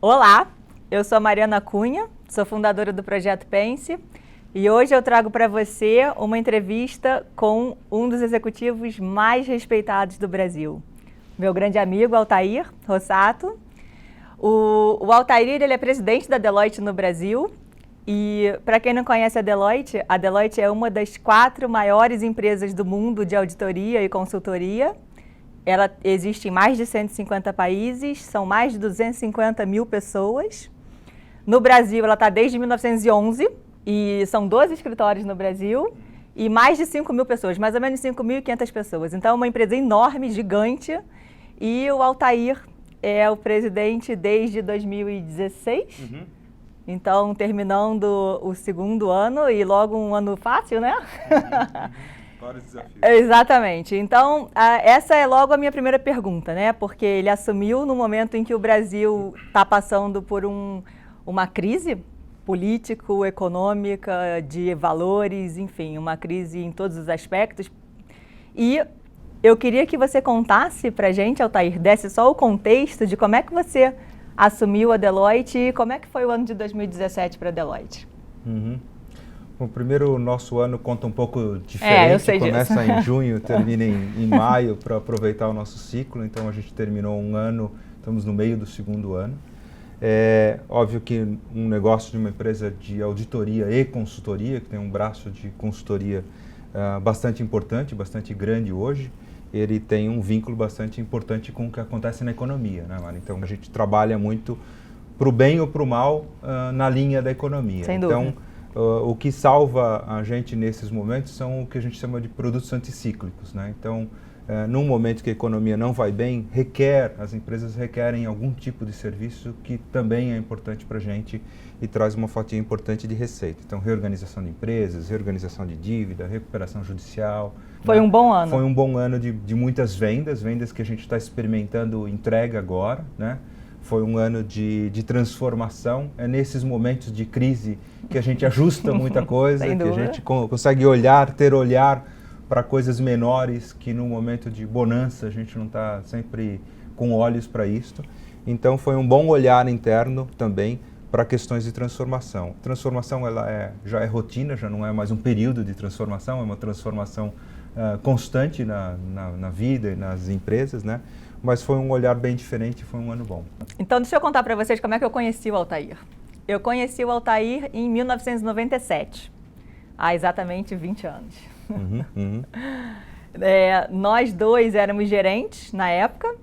Olá, eu sou a Mariana Cunha, sou fundadora do Projeto Pense e hoje eu trago para você uma entrevista com um dos executivos mais respeitados do Brasil, meu grande amigo Altair Rossato. O Altair ele é presidente da Deloitte no Brasil e, para quem não conhece a Deloitte é uma das 4 maiores empresas do mundo de auditoria e consultoria. Ela existe em mais de 150 países, são mais de 250 mil pessoas. No Brasil, ela está desde 1911 e são 12 escritórios no Brasil e mais de 5 mil pessoas, mais ou menos 5.500 pessoas. Então, é uma empresa enorme, gigante, e o Altair é o presidente desde 2016. Então, terminando o segundo ano e logo um ano fácil, né? Vários desafios. Exatamente. Então, essa é logo a minha primeira pergunta, né? Porque ele assumiu no momento em que o Brasil está passando por uma crise político-econômica, de valores, enfim, uma crise em todos os aspectos. E eu queria que você contasse para a gente, Altair, desse só o contexto de como é que você assumiu a Deloitte e como é que foi o ano de 2017 para a Deloitte. Bom, primeiro, o nosso ano conta um pouco diferente, eu sei começa disso. em junho, termina em maio, para aproveitar o nosso ciclo. Então, a gente terminou um ano, estamos no meio do segundo ano. É óbvio que um negócio de uma empresa de auditoria e consultoria, que tem um braço de consultoria bastante importante, bastante grande hoje, ele tem um vínculo bastante importante com o que acontece na economia, né, Mara? Então, a gente trabalha muito para o bem ou para o mal na linha da economia. Sem dúvida. Então, o que salva a gente nesses momentos são o que a gente chama de produtos anticíclicos, né? Então, num momento que a economia não vai bem, as empresas requerem algum tipo de serviço que também é importante para a gente e traz uma fatia importante de receita. Então, reorganização de empresas, reorganização de dívida, recuperação judicial. Foi um bom ano. Foi um bom ano de muitas vendas que a gente está experimentando entrega agora, né? Foi um ano de transformação. É nesses momentos de crise que a gente ajusta muita coisa, que a gente consegue ter olhar para coisas menores, que no momento de bonança a gente não está sempre com olhos para isto. Então foi um bom olhar interno também para questões de transformação. Transformação já é rotina, já não é mais um período de transformação, é uma transformação constante na vida e nas empresas, né? Mas foi um olhar bem diferente, foi um ano bom. Então, deixa eu contar para vocês como é que eu conheci o Altair. Eu conheci o Altair em 1997, há exatamente 20 anos. Nós dois éramos gerentes na época,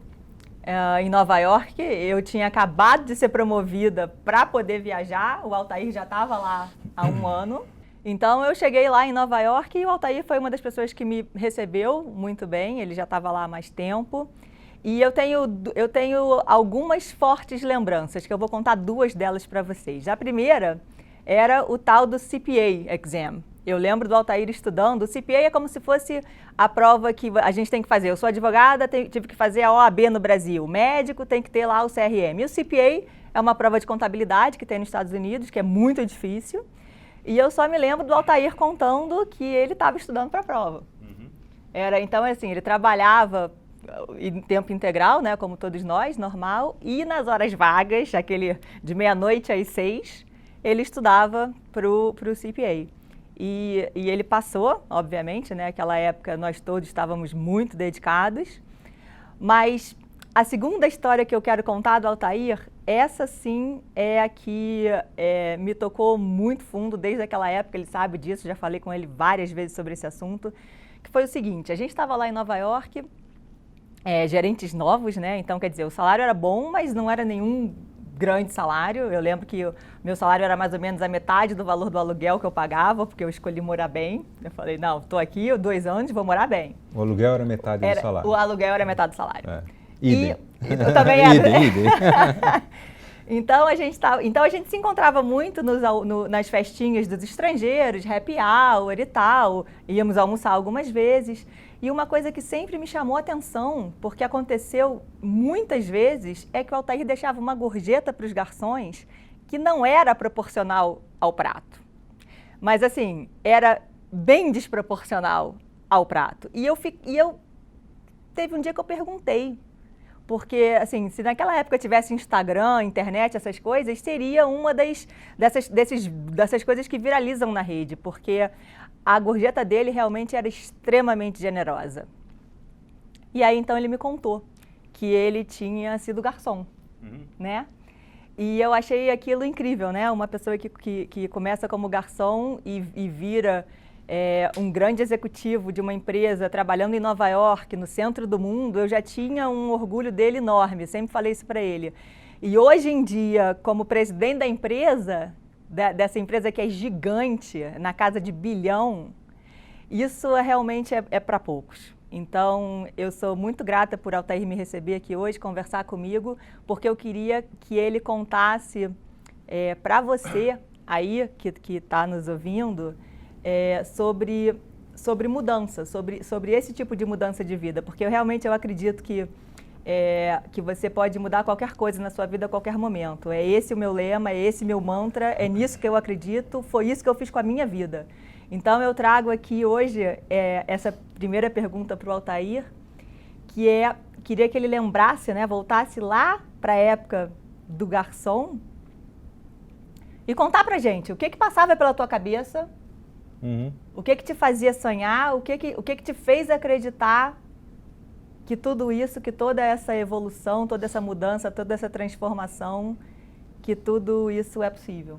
em Nova York. Eu tinha acabado de ser promovida para poder viajar, o Altair já estava lá há um ano. Então, eu cheguei lá em Nova York e o Altair foi uma das pessoas que me recebeu muito bem, ele já estava lá há mais tempo. E eu tenho algumas fortes lembranças, que eu vou contar 2 delas para vocês. A primeira era o tal do CPA Exam. Eu lembro do Altair estudando. O CPA é como se fosse a prova que a gente tem que fazer. Eu sou advogada, tive que fazer a OAB no Brasil. O médico tem que ter lá o CRM. E o CPA é uma prova de contabilidade que tem nos Estados Unidos, que é muito difícil. E eu só me lembro do Altair contando que ele estava estudando para a prova. Então, assim, ele trabalhava em tempo integral, né, como todos nós, normal, e nas horas vagas, aquele de meia-noite às 6, ele estudava para o CPA. E ele passou, obviamente, né, naquela época nós todos estávamos muito dedicados, mas a segunda história que eu quero contar do Altair, essa sim é a que me tocou muito fundo desde aquela época, ele sabe disso, já falei com ele várias vezes sobre esse assunto, que foi o seguinte: a gente estava lá em Nova York, gerentes novos, né? Então, quer dizer, o salário era bom, mas não era nenhum grande salário. Eu lembro que o meu salário era mais ou menos a metade do valor do aluguel que eu pagava, porque eu escolhi morar bem. Eu falei, não, estou aqui 2 anos, vou morar bem. O aluguel era metade do salário. O aluguel era metade do salário. Idem. Eu também era. Idem. Então a gente se encontrava muito nas festinhas dos estrangeiros, happy hour e tal, íamos almoçar algumas vezes. E uma coisa que sempre me chamou a atenção, porque aconteceu muitas vezes, é que o Altair deixava uma gorjeta para os garçons que não era proporcional ao prato. Mas assim, era bem desproporcional ao prato. E eu teve um dia que eu perguntei, porque, assim, se naquela época tivesse Instagram, internet, essas coisas, seria uma dessas coisas que viralizam na rede, porque a gorjeta dele realmente era extremamente generosa. E aí, então, ele me contou que ele tinha sido garçom, né? E eu achei aquilo incrível, né? Uma pessoa que começa como garçom e vira um grande executivo de uma empresa trabalhando em Nova York, no centro do mundo, eu já tinha um orgulho dele enorme, sempre falei isso para ele. E hoje em dia, como presidente da empresa, dessa empresa que é gigante, na casa de bilhão, isso realmente é para poucos. Então, eu sou muito grata por Altair me receber aqui hoje, conversar comigo, porque eu queria que ele contasse para você aí, que está nos ouvindo, sobre mudança, sobre esse tipo de mudança de vida, porque eu acredito que você pode mudar qualquer coisa na sua vida a qualquer momento. É esse o meu lema, é esse meu mantra, é nisso que eu acredito, foi isso que eu fiz com a minha vida. Então, eu trago aqui hoje essa primeira pergunta para o Altair, que queria que ele lembrasse, né, voltasse lá para a época do garçom e contar para gente o que passava pela tua cabeça, o que te fazia sonhar, o que te fez acreditar que tudo isso, que toda essa evolução, toda essa mudança, toda essa transformação, que tudo isso é possível.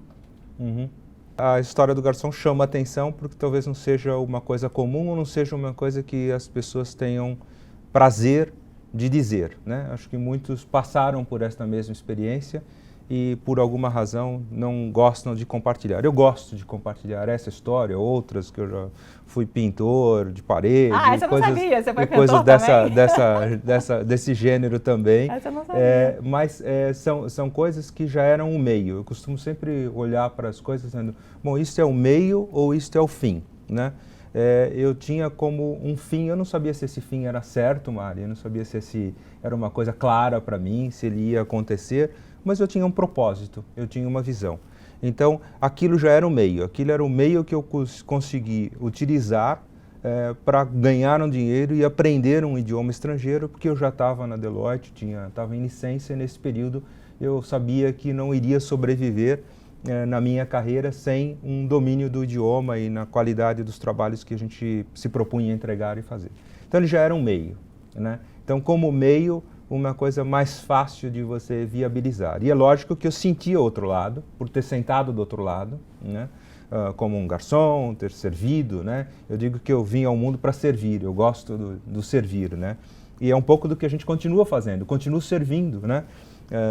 A história do garçom chama atenção porque talvez não seja uma coisa comum ou não seja uma coisa que as pessoas tenham prazer de dizer, né? Acho que muitos passaram por esta mesma experiência e por alguma razão não gostam de compartilhar. Eu gosto de compartilhar essa história, outras que eu já fui pintor de parede, essa eu não sabia, você foi pintor coisas também? desse gênero também. Essa eu não sabia. Mas são coisas que já eram o meio. Eu costumo sempre olhar para as coisas dizendo, bom, isto é o meio ou isto é o fim, né? Eu tinha como um fim, eu não sabia se esse fim era certo, Mari, eu não sabia se esse era uma coisa clara para mim, se ele ia acontecer, mas eu tinha um propósito, eu tinha uma visão. Então, aquilo já era o meio, aquilo era o meio que eu consegui utilizar para ganhar um dinheiro e aprender um idioma estrangeiro, porque eu já estava na Deloitte, estava em licença e nesse período eu sabia que não iria sobreviver na minha carreira sem um domínio do idioma e na qualidade dos trabalhos que a gente se propunha a entregar e fazer. Então ele já era um meio, né? Então como meio, uma coisa mais fácil de você viabilizar. E é lógico que eu sentia o outro lado, por ter sentado do outro lado, né? Como um garçom, ter servido, né? Eu digo que eu vim ao mundo para servir, eu gosto do servir, né? E é um pouco do que a gente continua fazendo, continua servindo, né?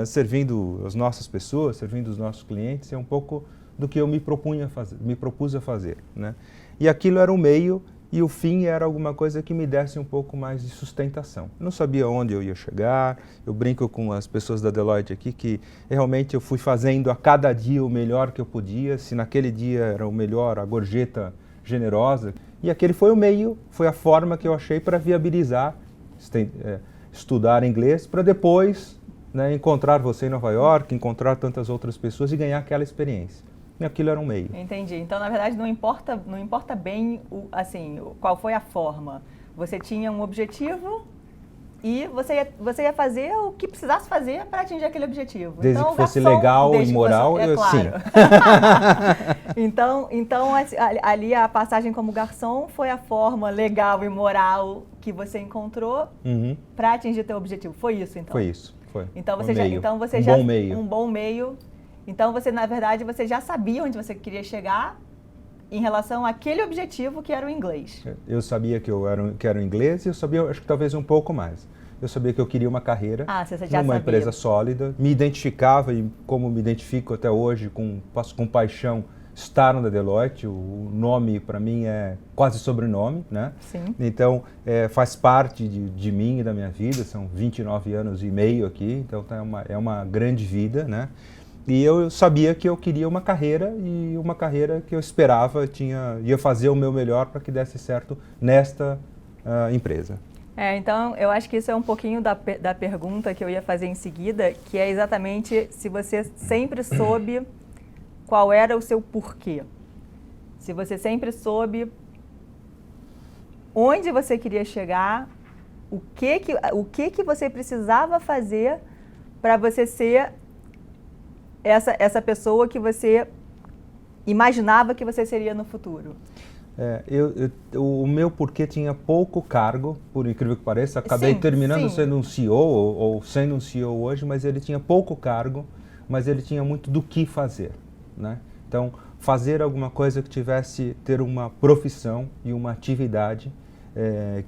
Servindo as nossas pessoas, servindo os nossos clientes, é um pouco do que eu me propus a fazer, né? E aquilo era o meio e o fim era alguma coisa que me desse um pouco mais de sustentação. Eu não sabia onde eu ia chegar, eu brinco com as pessoas da Deloitte aqui que realmente eu fui fazendo a cada dia o melhor que eu podia, se naquele dia era o melhor, a gorjeta generosa, e aquele foi o meio, foi a forma que eu achei para viabilizar, estudar inglês, para depois, né, encontrar você em Nova York, encontrar tantas outras pessoas e ganhar aquela experiência. E aquilo era um meio. Entendi. Então, na verdade, não importa bem qual foi a forma. Você tinha um objetivo e você ia fazer o que precisasse fazer para atingir aquele objetivo. Desde então, que fosse legal e moral, claro. Sim. então, ali a passagem como garçom foi a forma legal e moral que você encontrou para atingir teu objetivo. Foi isso, então? Foi isso. Foi. Então Bom meio. Um bom meio. Então, na verdade, você já sabia onde você queria chegar em relação àquele objetivo que era o inglês. Eu sabia que era o inglês e eu sabia, acho que talvez um pouco mais. Eu sabia que eu queria uma carreira numa empresa sólida, me identificava e como me identifico até hoje com paixão estar na Deloitte, o nome para mim é quase sobrenome, né? Sim. Então faz parte de mim e da minha vida, são 29 anos e meio aqui, então é uma grande vida, né? E eu sabia que eu queria uma carreira e uma carreira que eu esperava, ia fazer o meu melhor para que desse certo nesta empresa. Então, eu acho que isso é um pouquinho da pergunta que eu ia fazer em seguida, que é exatamente se você sempre soube qual era o seu porquê. Se você sempre soube onde você queria chegar o que você precisava fazer para você ser essa pessoa que você imaginava que você seria no futuro? O meu porquê tinha pouco cargo, por incrível que pareça. Acabei terminando sendo um CEO, ou sendo um CEO hoje, mas ele tinha pouco cargo, mas ele tinha muito do que fazer, né? Então, fazer alguma coisa que ter uma profissão e uma atividade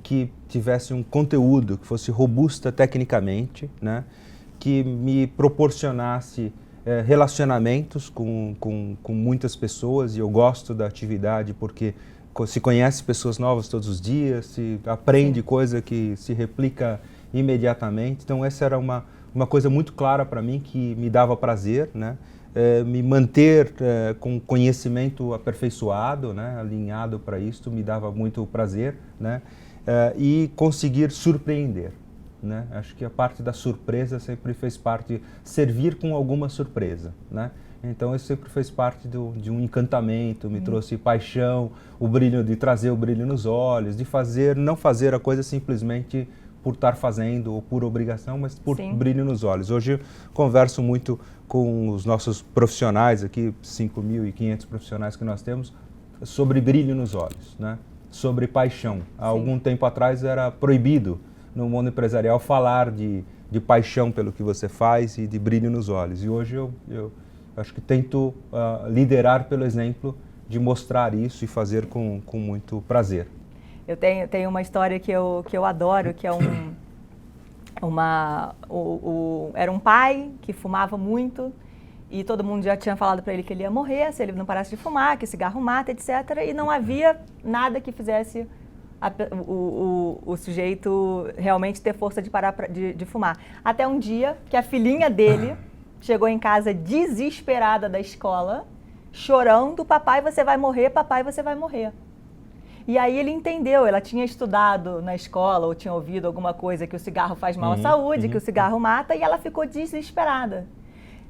que tivesse um conteúdo, que fosse robusta tecnicamente, né? Que me proporcionasse relacionamentos com muitas pessoas, e eu gosto da atividade porque se conhece pessoas novas todos os dias, se aprende coisa que se replica imediatamente. Então essa era uma coisa muito clara para mim, que me dava prazer, né? Me manter com conhecimento aperfeiçoado, né? Alinhado para isso, me dava muito prazer, né? E conseguir surpreender, né? Acho que a parte da surpresa sempre fez parte, servir com alguma surpresa, né? Então isso sempre fez parte de um encantamento, me trouxe paixão, o brilho, de trazer o brilho nos olhos, de não fazer a coisa simplesmente por estar fazendo ou por obrigação, mas por brilho nos olhos. Hoje eu converso muito com os nossos profissionais aqui, 5.500 profissionais que nós temos, sobre brilho nos olhos, né? Sobre paixão. Há algum tempo atrás era proibido no mundo empresarial falar de paixão pelo que você faz e de brilho nos olhos. E hoje eu acho que tento liderar pelo exemplo, de mostrar isso e fazer com muito prazer. Eu tenho uma história que eu adoro, que é era um pai que fumava muito, e todo mundo já tinha falado para ele que ele ia morrer se ele não parasse de fumar, que cigarro mata, etc. E não havia nada que fizesse o sujeito realmente ter força de parar de fumar. Até um dia que a filhinha dele chegou em casa desesperada da escola, chorando: papai, você vai morrer, papai, você vai morrer. E aí ele entendeu, ela tinha estudado na escola ou tinha ouvido alguma coisa que o cigarro faz mal à saúde, que o cigarro mata, e ela ficou desesperada.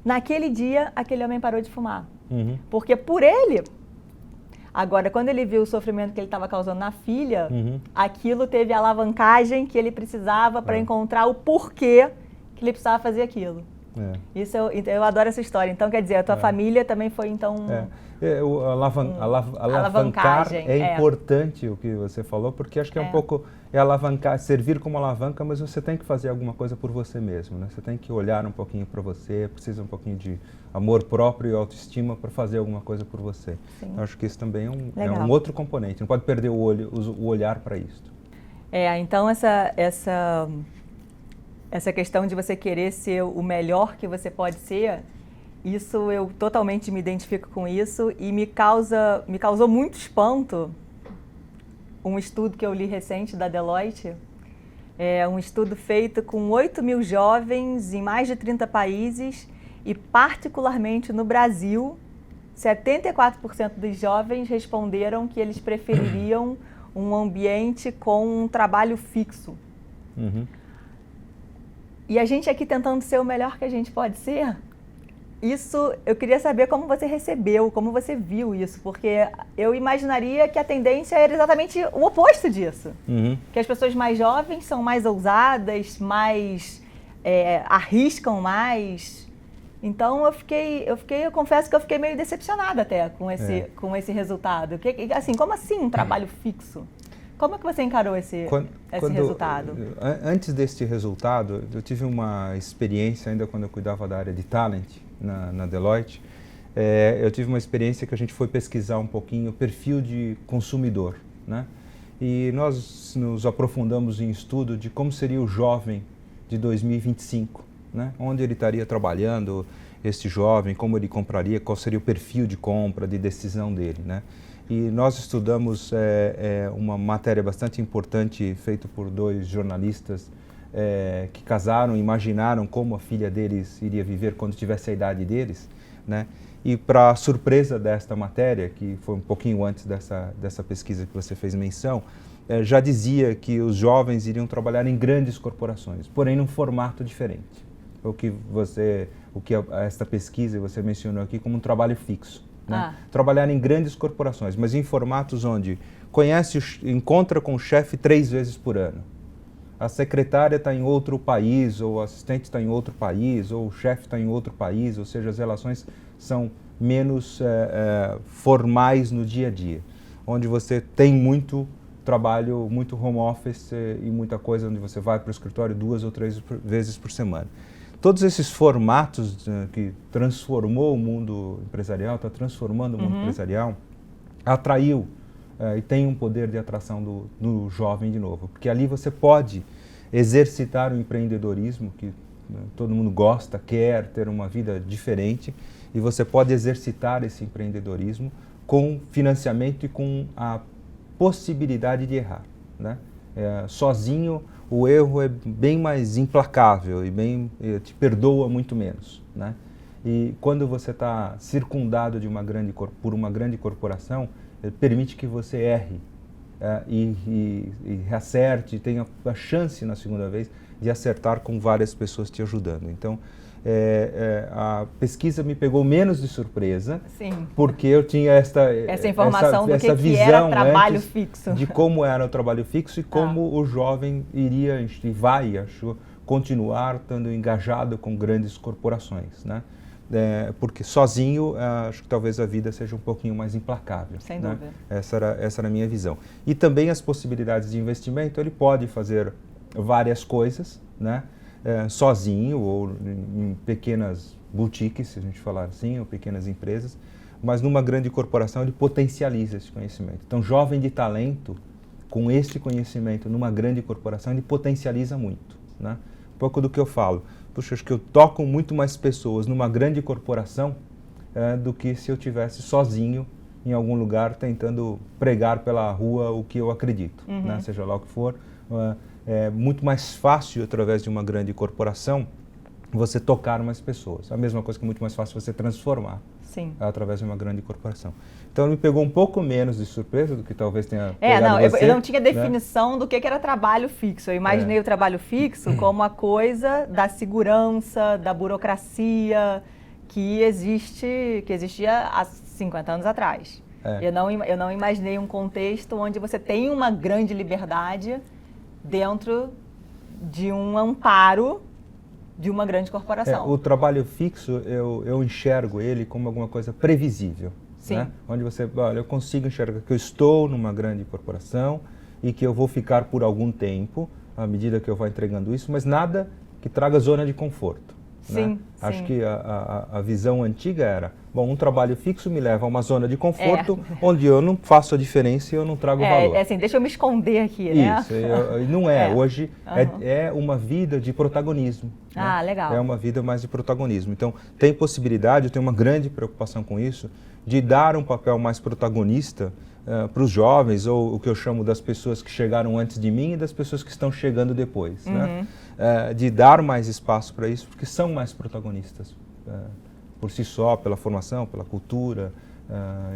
Naquele dia, aquele homem parou de fumar. Porque por ele... Agora, quando ele viu o sofrimento que ele estava causando na filha, aquilo teve a alavancagem que ele precisava para encontrar o porquê que ele precisava fazer aquilo. Isso eu adoro essa história. Então, quer dizer, a tua família também foi, então... Alavancar é importante o que você falou, porque acho que é um pouco alavancar, servir como alavanca, mas você tem que fazer alguma coisa por você mesmo, né? Você tem que olhar um pouquinho para você, precisa um pouquinho de amor próprio e autoestima para fazer alguma coisa por você. Então, acho que isso também é um outro componente, não pode perder o olhar para isso. Então essa questão de você querer ser o melhor que você pode ser, isso eu totalmente me identifico com isso, e me causou muito espanto um estudo que eu li recente da Deloitte, um estudo feito com 8.000 jovens em mais de 30 países, e particularmente no Brasil, 74% dos jovens responderam que eles prefeririam um ambiente com um trabalho fixo. E a gente aqui tentando ser o melhor que a gente pode ser. Isso, eu queria saber como você recebeu, como você viu isso, porque eu imaginaria que a tendência era exatamente o oposto disso. Que as pessoas mais jovens são mais ousadas, mais arriscam mais. Então eu confesso que eu fiquei meio decepcionada até com esse resultado. Assim, como assim um trabalho fixo? Como é que você encarou esse resultado? Antes deste resultado, eu tive uma experiência ainda quando eu cuidava da área de talent na Deloitte. Eu tive uma experiência que a gente foi pesquisar um pouquinho o perfil de consumidor, né? E nós nos aprofundamos em estudo de como seria o jovem de 2025, né? Onde ele estaria trabalhando, esse jovem, como ele compraria, qual seria o perfil de compra, de decisão dele, né? E nós estudamos uma matéria bastante importante feita por 2 jornalistas que casaram, imaginaram como a filha deles iria viver quando tivesse a idade deles, né? E para surpresa desta matéria, que foi um pouquinho antes dessa pesquisa que você fez menção, já dizia que os jovens iriam trabalhar em grandes corporações, porém num formato diferente. O que esta pesquisa você mencionou aqui como um trabalho fixo. Né? Trabalhar em grandes corporações, mas em formatos onde encontra com o chefe 3 vezes por ano. a secretária está em outro país, ou o assistente está em outro país, ou o chefe está em outro país, ou seja, as relações são menos formais no dia a dia, onde você tem muito trabalho, muito home office e muita coisa onde você vai para o escritório 2 ou 3 vezes por semana. Todos esses formatos que transformou o mundo empresarial, está transformando o mundo empresarial, atraiu e tem um poder de atração do jovem de novo, porque ali você pode exercitar o empreendedorismo, que todo mundo gosta, quer ter uma vida diferente, e você pode exercitar esse empreendedorismo com financiamento e com a possibilidade de errar, né? Sozinho o erro é bem mais implacável e te perdoa muito menos, né? E quando você está circundado por uma grande corporação, permite que você erre e acerte, tenha a chance na segunda vez de acertar com várias pessoas te ajudando. Então, a pesquisa me pegou menos de surpresa, sim, porque eu tinha essa informação do que visão era trabalho fixo, de como era o trabalho fixo e como o jovem iria e vai, acho, continuar estando engajado com grandes corporações, né? Porque sozinho, acho que talvez a vida seja um pouquinho mais implacável. Sem né? dúvida. Essa era a minha visão. E também as possibilidades de investimento, ele pode fazer várias coisas, né? Sozinho ou em pequenas boutiques, se a gente falar assim, ou pequenas empresas, mas numa grande corporação ele potencializa esse conhecimento. Então, jovem de talento, com esse conhecimento numa grande corporação, ele potencializa muito, né? Um pouco do que eu falo. Puxa, acho que eu toco muito mais pessoas numa grande corporação do que se eu tivesse sozinho em algum lugar tentando pregar pela rua o que eu acredito, né? Seja lá o que for. É muito mais fácil, através de uma grande corporação, você tocar mais pessoas. A mesma coisa que é muito mais fácil você transformar. Sim. Através de uma grande corporação. Então, me pegou um pouco menos de surpresa do que talvez tenha pegado você. Eu não tinha definição, né, do que era trabalho fixo. Eu imaginei o trabalho fixo como a coisa da segurança, da burocracia que existia há 50 anos atrás. Eu não imaginei um contexto onde você tem uma grande liberdade dentro de um amparo de uma grande corporação. O trabalho fixo, eu enxergo ele como alguma coisa previsível. Sim. Né? Onde você, olha, eu consigo enxergar que eu estou numa grande corporação e que eu vou ficar por algum tempo, à medida que eu vou entregando isso, mas nada que traga zona de conforto. Sim, né? Acho que a visão antiga era, bom, um trabalho fixo me leva a uma zona de conforto onde eu não faço a diferença e eu não trago valor. Assim, deixa eu me esconder aqui, né? Isso, não hoje é uma vida de protagonismo. Ah, né? legal. É uma vida mais de protagonismo. Então, tem possibilidade, eu tenho uma grande preocupação com isso, de dar um papel mais protagonista para os jovens, ou o que eu chamo das pessoas que chegaram antes de mim e das pessoas que estão chegando depois. Né? De dar mais espaço para isso, porque são mais protagonistas por si só, pela formação, pela cultura.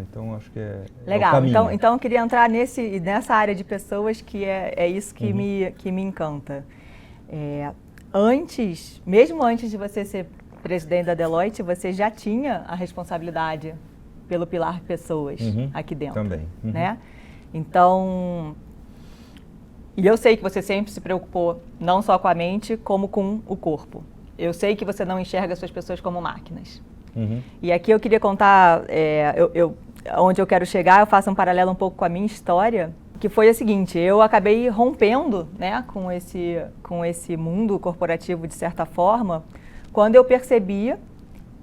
Então, acho que legal. É o caminho. Então, eu queria entrar nessa área de pessoas que é isso que me encanta. Mesmo antes de você ser presidente da Deloitte, você já tinha a responsabilidade pelo pilar pessoas aqui dentro. Também. Né? Então, e eu sei que você sempre se preocupou não só com a mente, como com o corpo. Eu sei que você não enxerga suas pessoas como máquinas. E aqui eu queria contar, onde eu quero chegar, eu faço um paralelo um pouco com a minha história, que foi a seguinte: eu acabei rompendo, né, com esse mundo corporativo de certa forma, quando eu percebia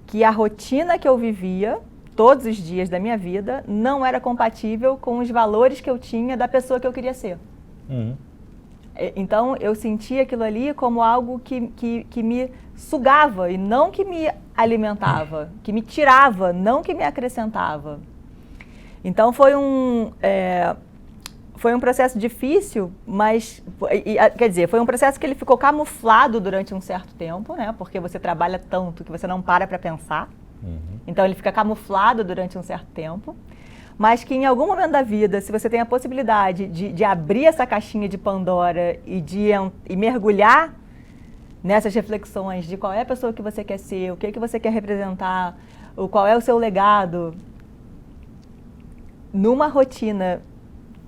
que a rotina que eu vivia todos os dias da minha vida não era compatível com os valores que eu tinha da pessoa que eu queria ser. Então, eu sentia aquilo ali como algo que me sugava e não que me alimentava, que me tirava, não que me acrescentava. Então, foi um processo difícil, mas, quer dizer, foi um processo que ele ficou camuflado durante um certo tempo, né? Porque você trabalha tanto que você não para pensar. Então, ele fica camuflado durante um certo tempo. Mas que em algum momento da vida, se você tem a possibilidade de abrir essa caixinha de Pandora e mergulhar nessas reflexões de qual é a pessoa que você quer ser, o que você quer representar, qual é o seu legado, numa rotina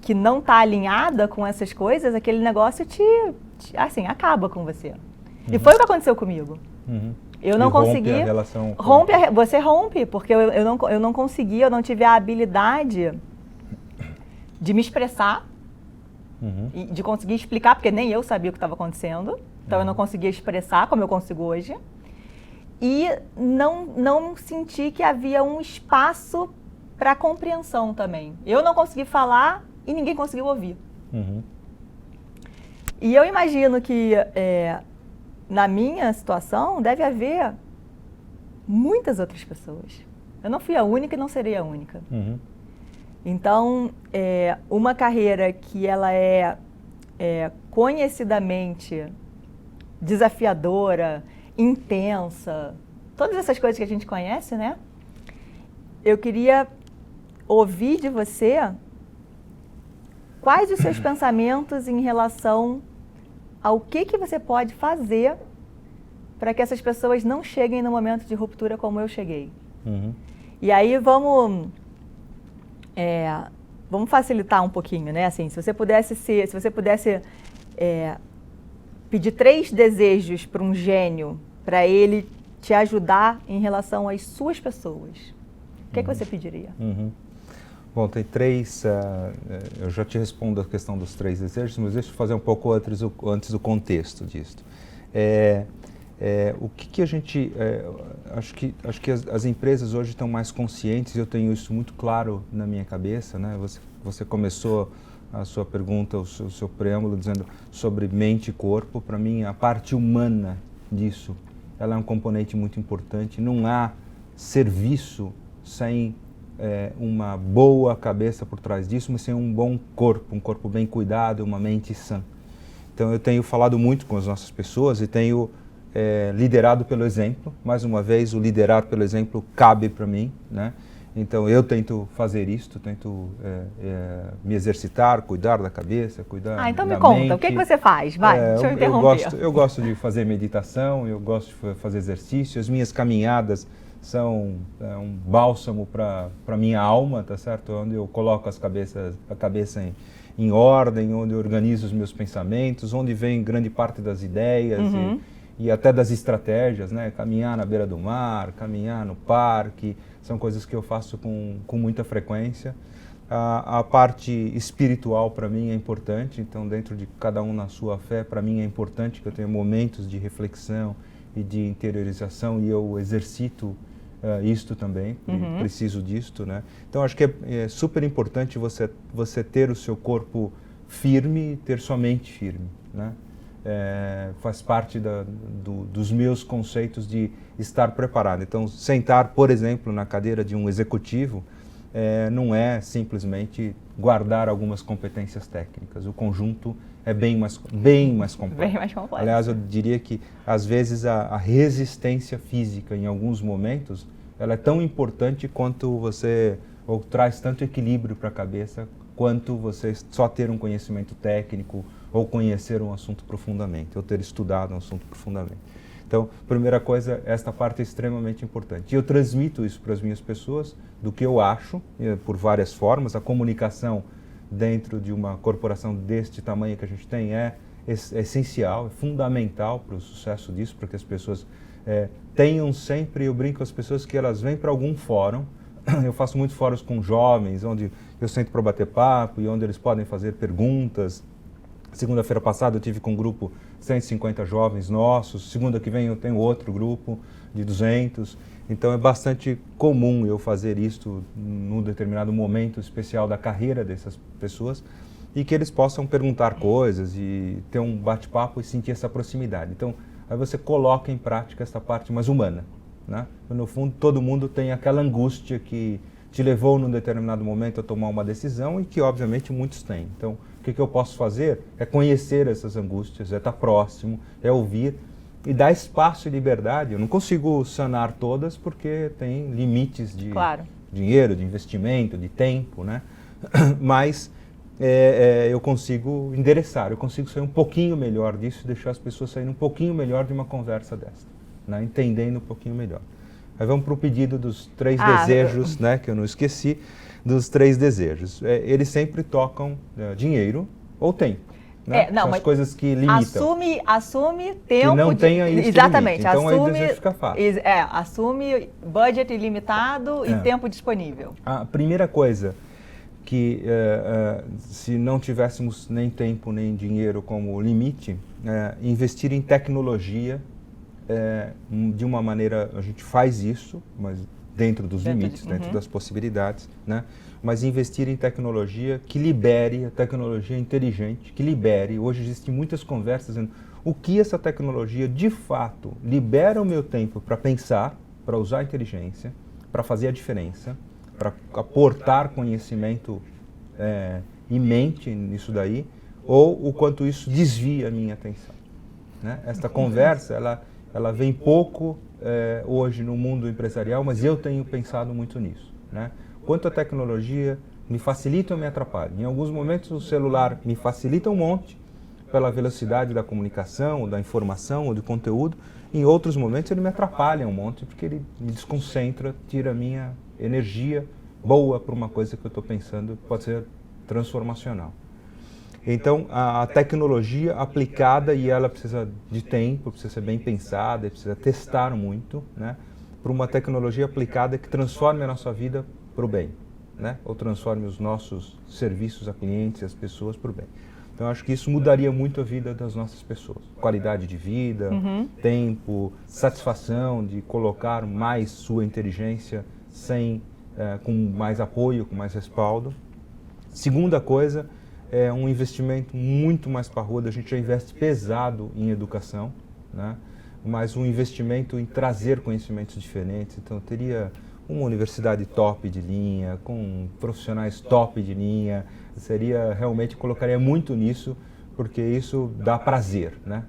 que não está alinhada com essas coisas, aquele negócio assim, acaba com você. E foi o que aconteceu comigo. Eu não consegui. Rompe a relação. Você rompe, porque eu não consegui, eu não tive a habilidade de me expressar, e de conseguir explicar, porque nem eu sabia o que estava acontecendo. Então eu não conseguia expressar como eu consigo hoje. E não senti que havia um espaço para compreensão também. Eu não consegui falar e ninguém conseguiu ouvir. E eu imagino que na minha situação deve haver muitas outras pessoas. Eu não fui a única e não serei a única. Então, uma carreira que ela é conhecidamente desafiadora, intensa, todas essas coisas que a gente conhece, né? Eu queria ouvir de você quais os seus pensamentos em relação ao que você pode fazer para que essas pessoas não cheguem no momento de ruptura como eu cheguei. E aí vamos facilitar um pouquinho, né? Assim, se você pudesse pedir 3 desejos para um gênio, para ele te ajudar em relação às suas pessoas, o que você pediria? Bom, tem 3, eu já te respondo a questão dos 3 desejos, mas deixa eu fazer um pouco antes o contexto disso. O que a gente, acho que as empresas hoje estão mais conscientes, eu tenho isso muito claro na minha cabeça, né? Você começou a sua pergunta, o seu preâmbulo dizendo sobre mente e corpo. Para mim, a parte humana disso, ela é um componente muito importante. Não há serviço sem uma boa cabeça por trás disso, mas sem um bom corpo, um corpo bem cuidado, uma mente sã. Então eu tenho falado muito com as nossas pessoas e tenho liderado pelo exemplo. Mais uma vez, o liderar pelo exemplo cabe para mim, né? Então eu tento fazer isto, tento me exercitar, cuidar da cabeça, cuidar da mente. Então me conta, o que você faz? Vai, deixa eu interromper. Eu gosto de fazer meditação, eu gosto de fazer exercício, as minhas caminhadas são um bálsamo para a minha alma, tá certo? Onde eu coloco a cabeça em ordem, onde eu organizo os meus pensamentos, onde vem grande parte das ideias e até das estratégias, né? Caminhar na beira do mar, caminhar no parque, são coisas que eu faço com muita frequência. A parte espiritual para mim é importante, então dentro de cada um na sua fé, para mim é importante que eu tenha momentos de reflexão e de interiorização e eu exercito isto também, preciso disto, né? Então acho que é super importante você ter o seu corpo firme e ter sua mente firme, né? Faz parte dos meus conceitos de estar preparado. Então sentar, por exemplo, na cadeira de um executivo não é simplesmente guardar algumas competências técnicas. O conjunto é bem mais complexo. Bem mais complexo. Aliás, eu diria que, às vezes, a resistência física, em alguns momentos, ela é tão importante quanto ou traz tanto equilíbrio para a cabeça, quanto você só ter um conhecimento técnico ou conhecer um assunto profundamente, ou ter estudado um assunto profundamente. Então, primeira coisa, esta parte é extremamente importante. E eu transmito isso para as minhas pessoas, do que eu acho, por várias formas. A comunicação dentro de uma corporação deste tamanho que a gente tem é essencial, é fundamental para o sucesso disso, para que as pessoas tenham sempre, eu brinco com as pessoas que elas vêm para algum fórum. Eu faço muitos fóruns com jovens, onde eu sento para bater papo e onde eles podem fazer perguntas. Segunda-feira passada eu tive com um grupo 150 jovens nossos, segunda que vem eu tenho outro grupo de 200. Então é bastante comum eu fazer isto num determinado momento especial da carreira dessas pessoas e que eles possam perguntar coisas e ter um bate-papo e sentir essa proximidade. Então aí você coloca em prática essa parte mais humana, né? No fundo todo mundo tem aquela angústia que te levou num determinado momento a tomar uma decisão e que obviamente muitos têm. Então o que eu posso fazer é conhecer essas angústias, é estar próximo, é ouvir e dar espaço e liberdade. Eu não consigo sanar todas porque tem limites de dinheiro, de investimento, de tempo, né? Mas eu consigo endereçar, eu consigo sair um pouquinho melhor disso e deixar as pessoas saírem um pouquinho melhor de uma conversa dessa, né? Entendendo um pouquinho melhor. Aí vamos para o pedido dos 3 desejos, né? Que eu não esqueci, dos 3 desejos. Eles sempre tocam dinheiro ou tempo. né? Não, são as coisas que limitam. Assume tempo. Que não tenha isso. Exatamente. Limite. Então aí fica fácil. Assume budget ilimitado e tempo disponível. A primeira coisa que se não tivéssemos nem tempo nem dinheiro como limite, investir em tecnologia de uma maneira, a gente faz isso, mas dentro dos limites, dentro das possibilidades, né? Mas investir em tecnologia que libere, a tecnologia inteligente, que libere. Hoje existem muitas conversas dizendo o que essa tecnologia de fato libera o meu tempo para pensar, para usar a inteligência, para fazer a diferença, para aportar conhecimento e mente nisso daí, ou o quanto isso desvia a minha atenção, né? Esta conversa, ela vem pouco hoje no mundo empresarial, mas eu tenho pensado muito nisso, né? Quanto a tecnologia me facilita ou me atrapalha. Em alguns momentos o celular me facilita um monte pela velocidade da comunicação, ou da informação, ou do conteúdo. Em outros momentos ele me atrapalha um monte porque ele me desconcentra, tira a minha energia boa para uma coisa que eu estou pensando que pode ser transformacional. Então, a tecnologia aplicada, e ela precisa de tempo, precisa ser bem pensada, precisa testar muito, né? Para uma tecnologia aplicada que transforme a nossa vida para o bem, né? Ou transforme os nossos serviços a clientes e as pessoas para o bem. Então, acho que isso mudaria muito a vida das nossas pessoas. Qualidade de vida, tempo, satisfação de colocar mais sua inteligência com mais apoio, com mais respaldo. Segunda coisa, é um investimento muito mais parrudo. A gente já investe pesado em educação, né? Mas um investimento em trazer conhecimentos diferentes. Então, eu teria uma universidade top de linha, com profissionais top de linha. Realmente colocaria muito nisso, porque isso dá prazer, né?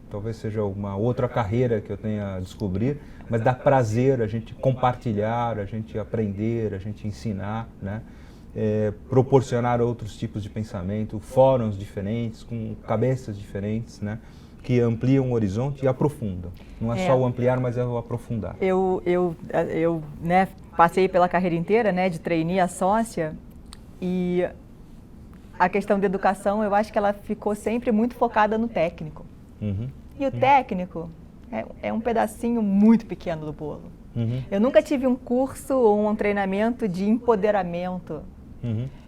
Talvez seja uma outra carreira que eu tenha a descobrir, mas dá prazer a gente compartilhar, a gente aprender, a gente ensinar, né? Proporcionar outros tipos de pensamento, fóruns diferentes, com cabeças diferentes, né? Que ampliam o horizonte e aprofundam. Não é só o ampliar, mas é o aprofundar. Eu né, passei pela carreira inteira, né, de trainee a sócia, e a questão da educação, eu acho que ela ficou sempre muito focada no técnico. E o técnico é um pedacinho muito pequeno do bolo. Eu nunca tive um curso ou um treinamento de empoderamento.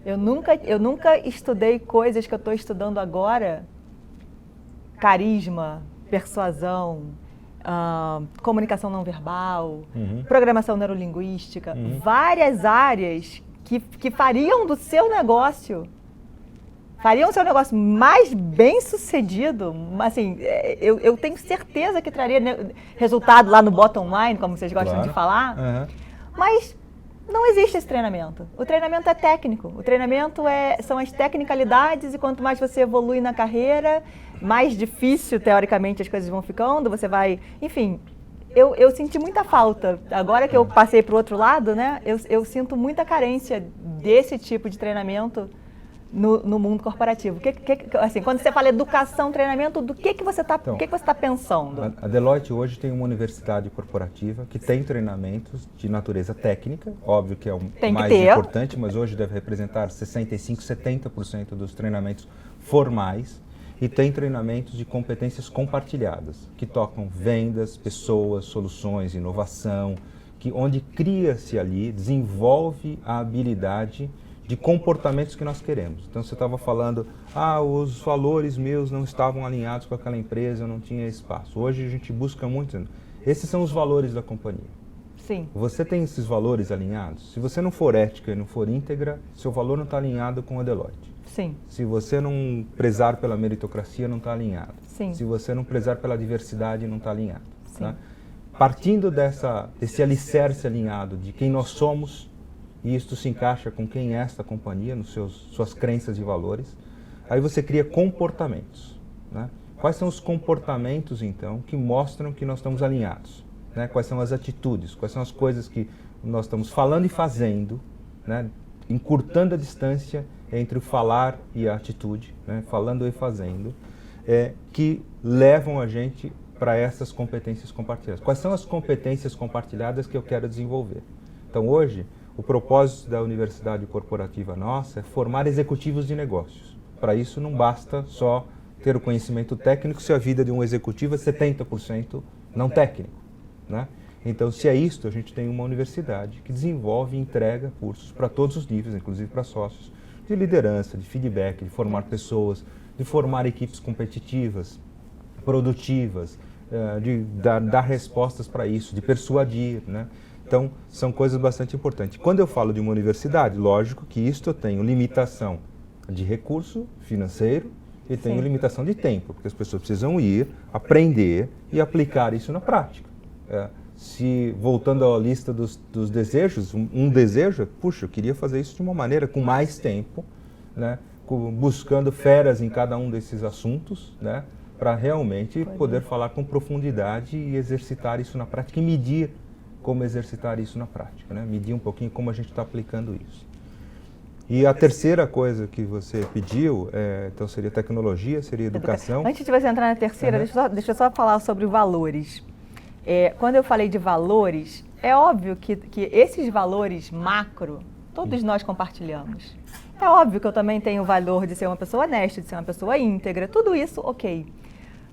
Eu nunca estudei coisas que eu estou estudando agora. Carisma, persuasão, comunicação não verbal, programação neurolinguística, várias áreas que fariam o seu negócio mais bem sucedido. Assim, eu tenho certeza que traria resultado lá no bottom line, como vocês gostam de falar, mas não existe esse treinamento. O treinamento é técnico, o treinamento são as tecnicalidades, e quanto mais você evolui na carreira, mais difícil, teoricamente, as coisas vão ficando, você vai... Enfim, eu senti muita falta. Agora que eu passei para o outro lado, né, eu sinto muita carência desse tipo de treinamento no mundo corporativo. Assim, quando você fala educação, treinamento, do que você está pensando? A Deloitte hoje tem uma universidade corporativa que tem treinamentos de natureza técnica, óbvio que é o mais importante, mas hoje deve representar 65%, 70% dos treinamentos formais, e tem treinamentos de competências compartilhadas, que tocam vendas, pessoas, soluções, inovação, onde cria-se ali, desenvolve a habilidade de comportamentos que nós queremos. Então, você estava falando, os valores meus não estavam alinhados com aquela empresa, eu não tinha espaço. Hoje a gente busca muito, esses são os valores da companhia. Sim. Você tem esses valores alinhados? Se você não for ética e não for íntegra, seu valor não está alinhado com a Deloitte. Sim. Se você não prezar pela meritocracia, não está alinhado. Sim. Se você não prezar pela diversidade, não está alinhado. Tá? Partindo desse alicerce alinhado de quem nós somos, e isto se encaixa com quem é esta companhia, suas crenças e valores, aí você cria comportamentos, né? Quais são os comportamentos, então, que mostram que nós estamos alinhados, né? Quais são as atitudes, quais são as coisas que nós estamos falando e fazendo, né? Encurtando a distância entre o falar e a atitude, né? Falando e fazendo, que levam a gente para essas competências compartilhadas. Quais são as competências compartilhadas que eu quero desenvolver? Então, hoje, o propósito da universidade corporativa nossa é formar executivos de negócios. Para isso não basta só ter o conhecimento técnico se a vida de um executivo é 70% não técnico, né? Então, se é isto, a gente tem uma universidade que desenvolve e entrega cursos para todos os níveis, inclusive para sócios, de liderança, de feedback, de formar pessoas, de formar equipes competitivas, produtivas, de dar respostas para isso, de persuadir, né? Então, são coisas bastante importantes. Quando eu falo de uma universidade, lógico que isto eu tenho limitação de recurso financeiro e tenho limitação de tempo, porque as pessoas precisam ir, aprender e aplicar isso na prática. Se, voltando à lista dos desejos, um desejo é, puxa, eu queria fazer isso de uma maneira com mais tempo, né? Buscando feras em cada um desses assuntos, né? Para realmente poder falar com profundidade e exercitar isso na prática e medir como exercitar isso na prática, né? Medir um pouquinho como a gente está aplicando isso. E a terceira coisa que você pediu, então seria tecnologia, seria educação. Antes de você entrar na terceira, deixa eu só falar sobre valores. Quando eu falei de valores, é óbvio que esses valores macro, todos nós compartilhamos. É óbvio que eu também tenho o valor de ser uma pessoa honesta, de ser uma pessoa íntegra, tudo isso, ok.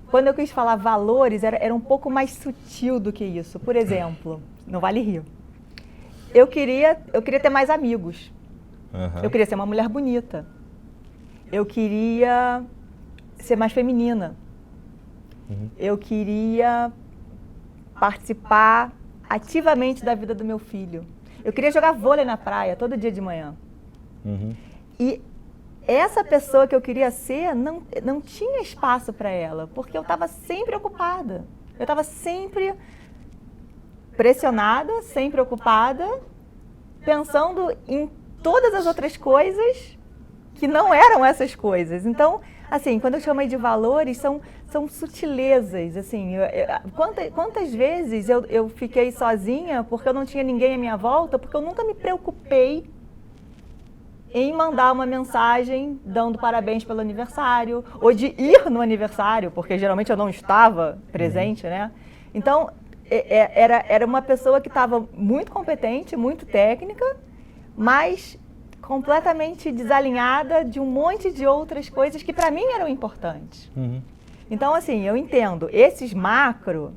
Quando eu quis falar valores, era um pouco mais sutil do que isso. Por exemplo, no Vale Rio, eu queria ter mais amigos. Eu queria ser uma mulher bonita. Eu queria ser mais feminina. Eu queria participar ativamente da vida do meu filho. Eu queria jogar vôlei na praia todo dia de manhã. E essa pessoa que eu queria ser não tinha espaço para ela, porque eu estava sempre ocupada. Eu estava sempre pressionada, sempre ocupada, pensando em todas as outras coisas que não eram essas coisas. Então, assim, quando eu chamei de valores, são sutilezas, assim. Quantas vezes eu fiquei sozinha porque eu não tinha ninguém à minha volta, porque eu nunca me preocupei em mandar uma mensagem dando parabéns pelo aniversário, ou de ir no aniversário, porque geralmente eu não estava presente, né? Então, era uma pessoa que estava muito competente, muito técnica, mas completamente desalinhada de um monte de outras coisas que para mim eram importantes. Então, assim, eu entendo, esses macro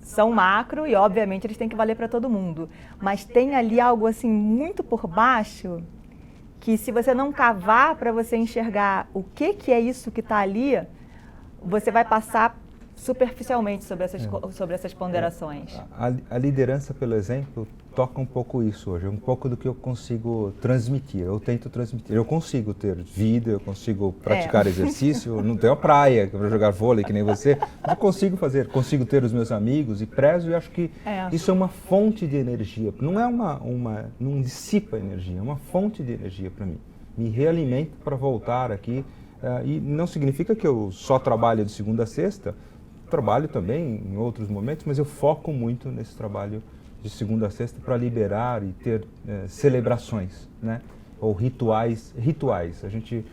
são macro e, obviamente, eles têm que valer para todo mundo. Mas tem ali algo, assim, muito por baixo, que se você não cavar para você enxergar o que é isso que está ali, você vai passar superficialmente sobre essas ponderações. A liderança, pelo exemplo, toca um pouco isso hoje, um pouco do que eu consigo transmitir, eu tento transmitir. Eu consigo ter vida, eu consigo praticar exercício, não tenho a praia para jogar vôlei que nem você, mas eu consigo ter os meus amigos e prezo, e acho que isso é uma fonte de energia, não é não dissipa energia, é uma fonte de energia para mim. Me realimento para voltar aqui, e não significa que eu só trabalho de segunda a sexta, trabalho também em outros momentos, mas eu foco muito nesse trabalho de segunda a sexta para liberar e ter celebrações, né? Ou rituais. A gente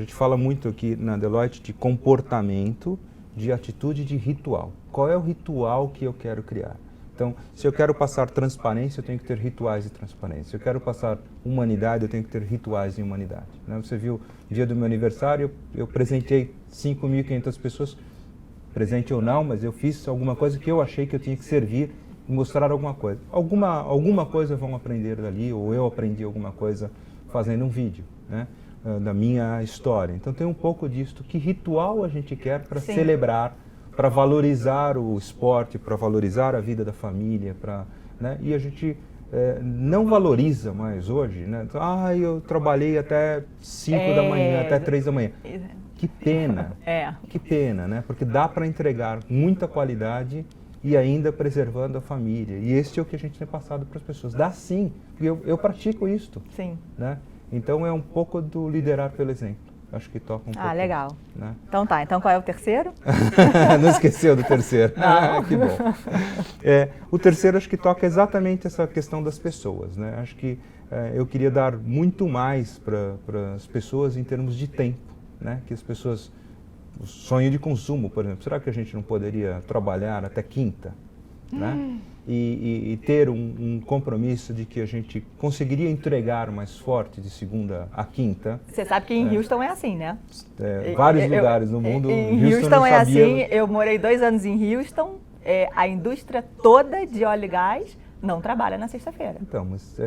fala muito aqui na Deloitte de comportamento, de atitude, de ritual. Qual é o ritual que eu quero criar? Então, se eu quero passar transparência, eu tenho que ter rituais de transparência. Se eu quero passar humanidade, eu tenho que ter rituais de humanidade, né? Você viu, no dia do meu aniversário, eu presenteei 5.500 pessoas, presente ou não, mas eu fiz alguma coisa que eu achei que eu tinha que servir e mostrar alguma coisa. Alguma coisa vão aprender dali, ou eu aprendi alguma coisa fazendo um vídeo, né, da minha história. Então tem um pouco disso. Que ritual a gente quer para celebrar, para valorizar o esporte, para valorizar a vida da família, né, e a gente não valoriza mais hoje, né? Então, eu trabalhei até 5 da manhã, até 3 da manhã. Que pena, que pena, né? Porque dá para entregar muita qualidade e ainda preservando a família. E este é o que a gente tem passado para as pessoas. Dá sim, porque eu pratico isto. Sim. Né? Então é um pouco do liderar pelo exemplo. Acho que toca um pouco. Legal. Né? Então qual é o terceiro? Não esqueceu do terceiro. Que bom. O terceiro acho que toca exatamente essa questão das pessoas, né? Acho que eu queria dar muito mais para as pessoas em termos de tempo. Né? Que as pessoas, o sonho de consumo, por exemplo, será que a gente não poderia trabalhar até quinta? Né? e ter um compromisso de que a gente conseguiria entregar mais forte de segunda a quinta. Você sabe que em Houston é assim, né? Vários lugares no mundo. Em Houston é assim, eu morei 2 anos em Houston, a indústria toda de óleo e gás não trabalha na sexta-feira. Então, mas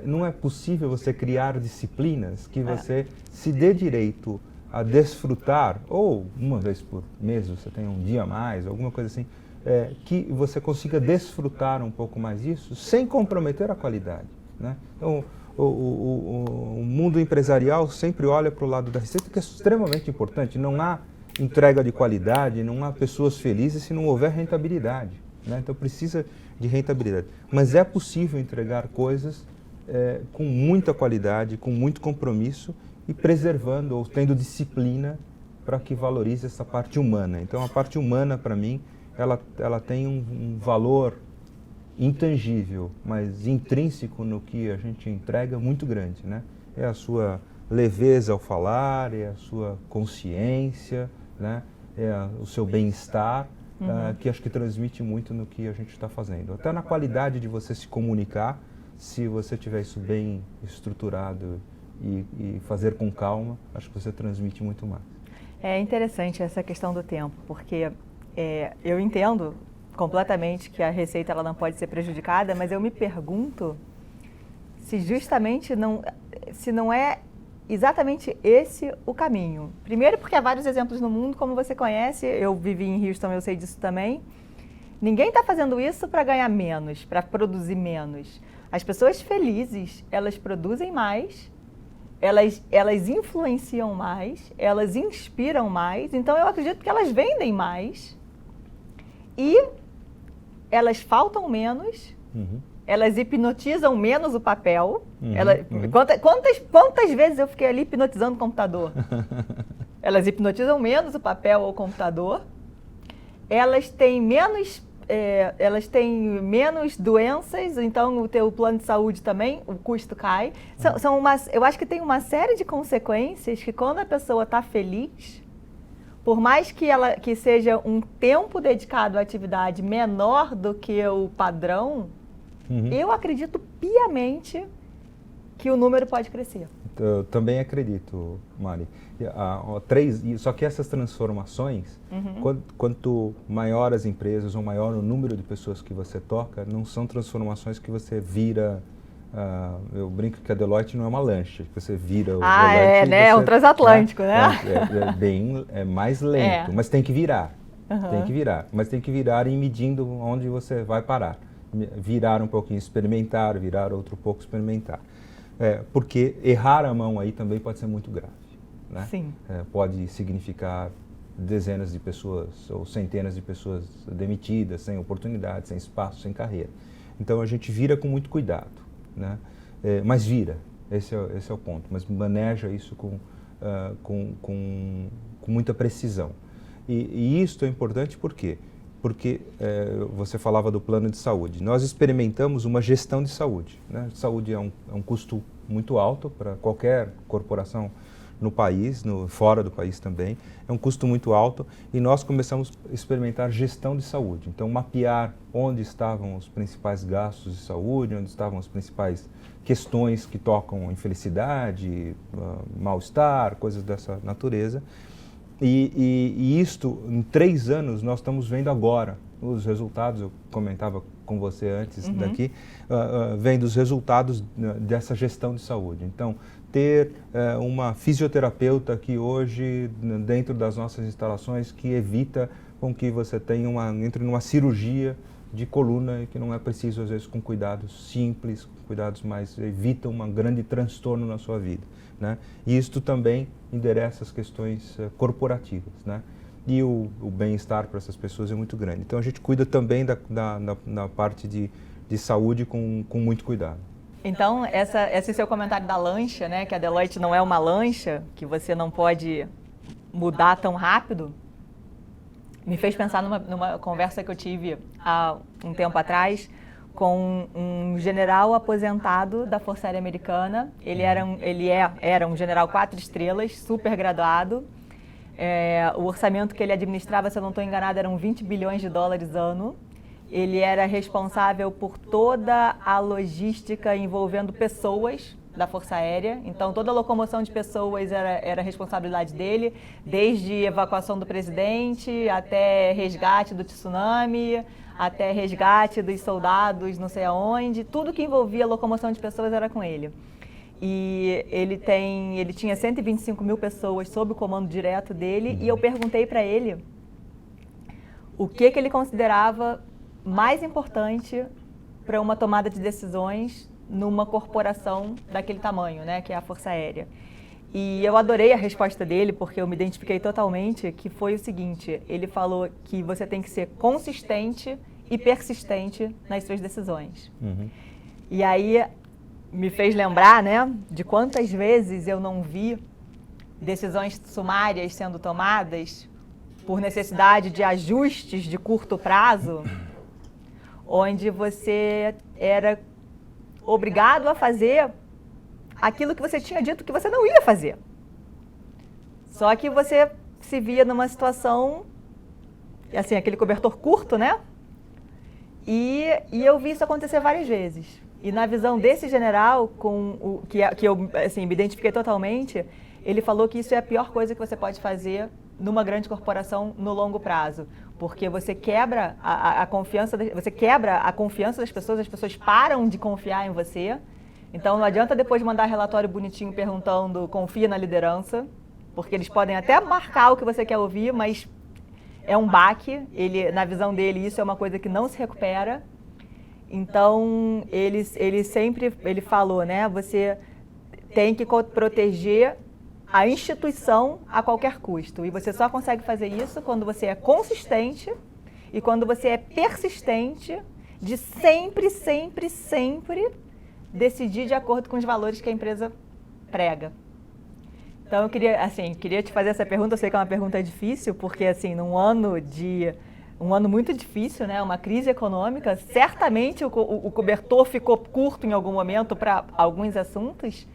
não é possível você criar disciplinas que você se dê direito a desfrutar, ou uma vez por mês você tem um dia a mais, alguma coisa assim, que você consiga desfrutar um pouco mais disso sem comprometer a qualidade, né? Então, o mundo empresarial sempre olha para o lado da receita, que é extremamente importante. Não há entrega de qualidade, não há pessoas felizes se não houver rentabilidade, né? Então precisa de rentabilidade. Mas é possível entregar coisas com muita qualidade, com muito compromisso e preservando ou tendo disciplina para que valorize essa parte humana. Então a parte humana, para mim, ela tem um valor intangível, mas intrínseco no que a gente entrega muito grande, né? É a sua leveza ao falar, é a sua consciência, né? O seu bem-estar, que acho que transmite muito no que a gente está fazendo. Até na qualidade de você se comunicar, se você tiver isso bem estruturado e fazer com calma, acho que você transmite muito mais. É interessante essa questão do tempo, porque eu entendo completamente que a receita ela não pode ser prejudicada, mas eu me pergunto se justamente se não é exatamente esse o caminho. Primeiro porque há vários exemplos no mundo, como você conhece, eu vivi em Houston, eu sei disso também. Ninguém está fazendo isso para ganhar menos, para produzir menos. As pessoas felizes, elas produzem mais, elas influenciam mais, elas inspiram mais, então eu acredito que elas vendem mais e elas faltam menos, elas hipnotizam menos o papel. Quantas vezes eu fiquei ali hipnotizando o computador? Elas hipnotizam menos o papel ou o computador, elas têm menos doenças, então o teu plano de saúde também, o custo cai. Eu acho que tem uma série de consequências que quando a pessoa está feliz, por mais que seja um tempo dedicado à atividade menor do que o padrão, eu acredito piamente que o número pode crescer. Eu também acredito, Mari. Só que essas transformações, quanto maior as empresas ou maior o número de pessoas que você toca, não são transformações que você vira. Eu brinco que a Deloitte não é uma lancha, que você vira o volante. É um transatlântico, né? É mais lento, mas tem que virar. Tem que virar, mas tem que virar e medindo onde você vai parar. Virar um pouquinho, experimentar, virar outro pouco, experimentar. Porque errar a mão aí também pode ser muito grave, né? Sim. Pode significar dezenas de pessoas ou centenas de pessoas demitidas, sem oportunidade, sem espaço, sem carreira. Então a gente vira com muito cuidado, né? Mas vira, esse é o ponto, mas maneja isso com muita precisão. E isso é importante por quê? Porque você falava do plano de saúde. Nós experimentamos uma gestão de saúde, né? Saúde é um custo muito alto para qualquer corporação no país, fora do país também. É um custo muito alto e nós começamos a experimentar gestão de saúde. Então, mapear onde estavam os principais gastos de saúde, onde estavam as principais questões que tocam infelicidade, mal-estar, coisas dessa natureza. E isto, em 3 anos, nós estamos vendo agora os resultados. Eu comentava com você antes daqui, vendo os resultados dessa gestão de saúde. Então, ter uma fisioterapeuta aqui hoje, dentro das nossas instalações, que evita com que você entre numa cirurgia de coluna, que não é preciso, às vezes, com cuidados simples, cuidados mais, evita um grande transtorno na sua vida, né? E isto também endereça as questões corporativas, né? E o bem-estar para essas pessoas é muito grande. Então a gente cuida também da parte de saúde com muito cuidado. Então, esse seu comentário da lancha, né, que a Deloitte não é uma lancha, que você não pode mudar tão rápido, me fez pensar numa conversa que eu tive há um tempo atrás com um general aposentado da Força Aérea Americana. Ele era um general 4 estrelas, super graduado. O orçamento que ele administrava, se eu não estou enganada, eram $20 bilhões ano. ele era responsável por toda a logística envolvendo pessoas da Força Aérea. Então, toda a locomoção de pessoas era responsabilidade dele, desde evacuação do presidente, até resgate do tsunami, até resgate dos soldados não sei aonde. Tudo que envolvia locomoção de pessoas era com ele. E ele tinha 125 mil pessoas sob o comando direto dele, e eu perguntei para ele o que ele considerava mais importante para uma tomada de decisões numa corporação daquele tamanho, né, que é a Força Aérea. E eu adorei a resposta dele, porque eu me identifiquei totalmente, que foi o seguinte: ele falou que você tem que ser consistente e persistente nas suas decisões. E aí me fez lembrar, né, de quantas vezes eu não vi decisões sumárias sendo tomadas por necessidade de ajustes de curto prazo, onde você era obrigado a fazer aquilo que você tinha dito que você não ia fazer. Só que você se via numa situação, assim, aquele cobertor curto, né? E eu vi isso acontecer várias vezes. E na visão desse general, que eu assim, me identifiquei totalmente, ele falou que isso é a pior coisa que você pode fazer numa grande corporação no longo prazo, porque você quebra a confiança, você quebra a confiança das pessoas, as pessoas param de confiar em você. Então não adianta depois mandar relatório bonitinho perguntando confia na liderança, porque eles podem até marcar o que você quer ouvir, mas é um baque. Na visão dele, isso é uma coisa que não se recupera. Então ele falou, né, você tem que proteger a instituição a qualquer custo. E você só consegue fazer isso quando você é consistente e quando você é persistente de sempre, sempre, sempre decidir de acordo com os valores que a empresa prega. Então eu queria te fazer essa pergunta. Eu sei que é uma pergunta difícil, porque assim, num ano muito difícil, né, uma crise econômica, certamente o cobertor ficou curto em algum momento para alguns assuntos.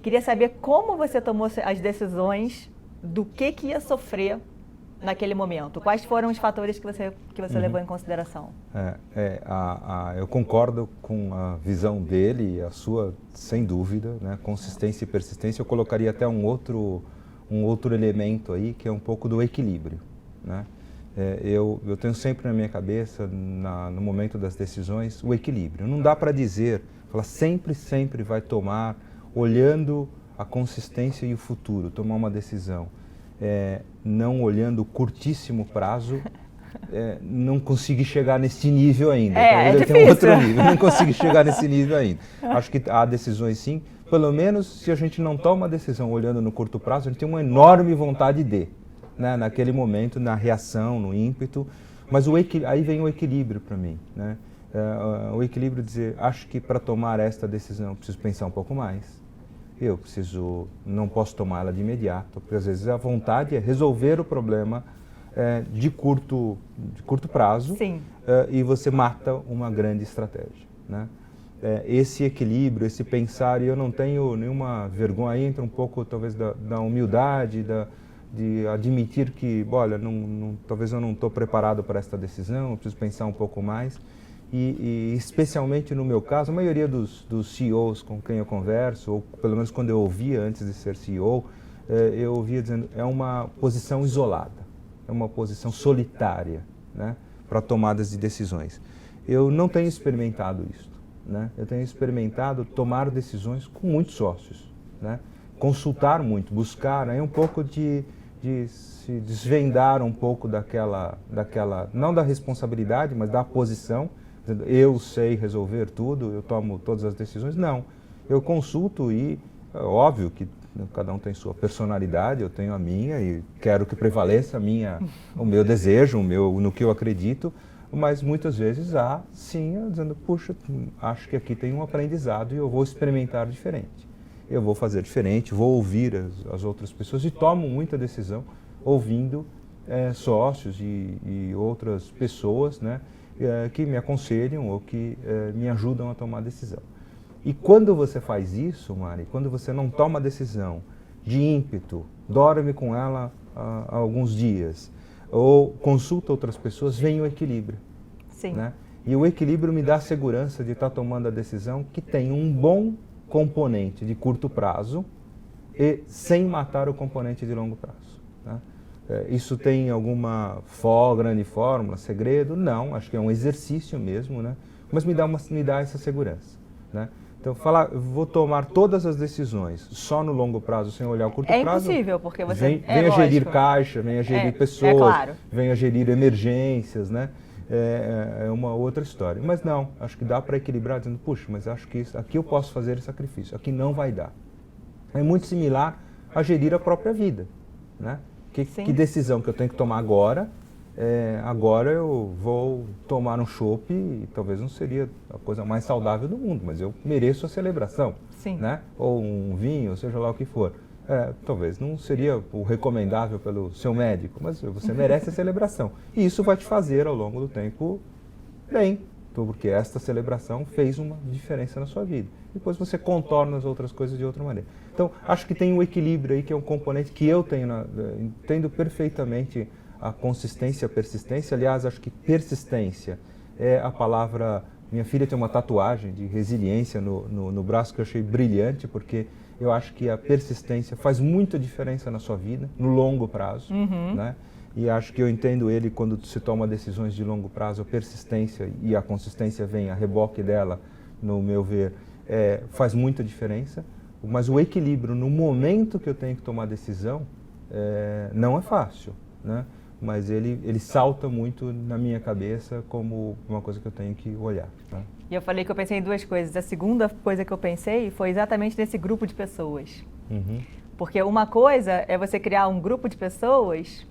Queria saber como você tomou as decisões do que ia sofrer naquele momento. Quais foram os fatores que você levou em consideração? Eu concordo com a visão dele e a sua, sem dúvida, né? Consistência e persistência. Eu colocaria até um outro elemento aí, que é um pouco do equilíbrio, né? Eu tenho sempre na minha cabeça, no momento das decisões, o equilíbrio. Não dá para dizer, ela sempre vai tomar, olhando a consistência e o futuro, tomar uma decisão. Não olhando o curtíssimo prazo, não consegui chegar nesse nível ainda. Talvez eu tenha um outro nível, não consegui chegar nesse nível ainda. Acho que há decisões sim, pelo menos se a gente não toma a decisão olhando no curto prazo, a gente tem uma enorme vontade de, né, naquele momento, na reação, no ímpeto, mas aí vem o equilíbrio para mim, né? O equilíbrio de dizer, acho que para tomar esta decisão eu preciso pensar um pouco mais. Não posso tomá-la de imediato, porque às vezes a vontade é resolver o problema de curto prazo. Sim. E você mata uma grande estratégia, né? Esse equilíbrio, esse pensar, e eu não tenho nenhuma vergonha, aí entra um pouco talvez da humildade, de admitir que, olha, talvez eu não estou preparado para esta decisão, eu preciso pensar um pouco mais. E especialmente no meu caso, a maioria dos CEOs com quem eu converso, ou pelo menos quando eu ouvia antes de ser CEO, eu ouvia dizendo, é uma posição isolada, é uma posição solitária, né, para tomadas de decisões. Eu não tenho experimentado isso, né? Eu tenho experimentado tomar decisões com muitos sócios, né? Consultar muito, buscar, aí um pouco de se desvendar um pouco daquela, não da responsabilidade, mas da posição. Eu sei resolver tudo, eu tomo todas as decisões. Não, eu consulto e é óbvio que cada um tem sua personalidade, eu tenho a minha e quero que prevaleça o meu desejo, no que eu acredito, mas muitas vezes há, sim, dizendo, puxa, acho que aqui tem um aprendizado e eu vou experimentar diferente. Eu vou fazer diferente, vou ouvir as outras pessoas e tomo muita decisão ouvindo sócios e outras pessoas, né, que me aconselham ou que me ajudam a tomar decisão. E quando você faz isso, Mari, quando você não toma decisão de ímpeto, dorme com ela há alguns dias, ou consulta outras pessoas, vem o equilíbrio. Sim. Né? E o equilíbrio me dá a segurança de estar tomando a decisão que tem um bom componente de curto prazo e sem matar o componente de longo prazo. Tá? Isso tem alguma grande fórmula, segredo? Não, acho que é um exercício mesmo, né? Mas me dá essa segurança. Né? Então, vou tomar todas as decisões só no longo prazo, sem olhar o curto prazo. É impossível, porque você... Vem a gerir caixa, vem a gerir pessoas, claro. vem a gerir emergências, né? É uma outra história. Mas não, acho que dá para equilibrar, dizendo, puxa, mas acho que aqui eu posso fazer esse sacrifício, aqui não vai dar. É muito similar a gerir a própria vida, né? Que decisão que eu tenho que tomar agora? Agora eu vou tomar um chopp e talvez não seria a coisa mais saudável do mundo, mas eu mereço a celebração, né? Ou um vinho, seja lá o que for. Talvez não seria o recomendável pelo seu médico, mas você merece a celebração. E isso vai te fazer ao longo do tempo bem, porque esta celebração fez uma diferença na sua vida. Depois você contorna as outras coisas de outra maneira. Então, acho que tem um equilíbrio aí, que é um componente que eu entendo perfeitamente a consistência, a persistência. Aliás, acho que persistência é a palavra... Minha filha tem uma tatuagem de resiliência no braço que eu achei brilhante, porque eu acho que a persistência faz muita diferença na sua vida, no longo prazo, né? E acho que eu entendo ele quando se toma decisões de longo prazo, a persistência e a consistência vem a reboque dela, no meu ver, faz muita diferença. Mas o equilíbrio no momento que eu tenho que tomar decisão não é fácil, né? Mas ele salta muito na minha cabeça como uma coisa que eu tenho que olhar. Tá? E eu falei que eu pensei em duas coisas. A segunda coisa que eu pensei foi exatamente nesse grupo de pessoas. Porque uma coisa é você criar um grupo de pessoas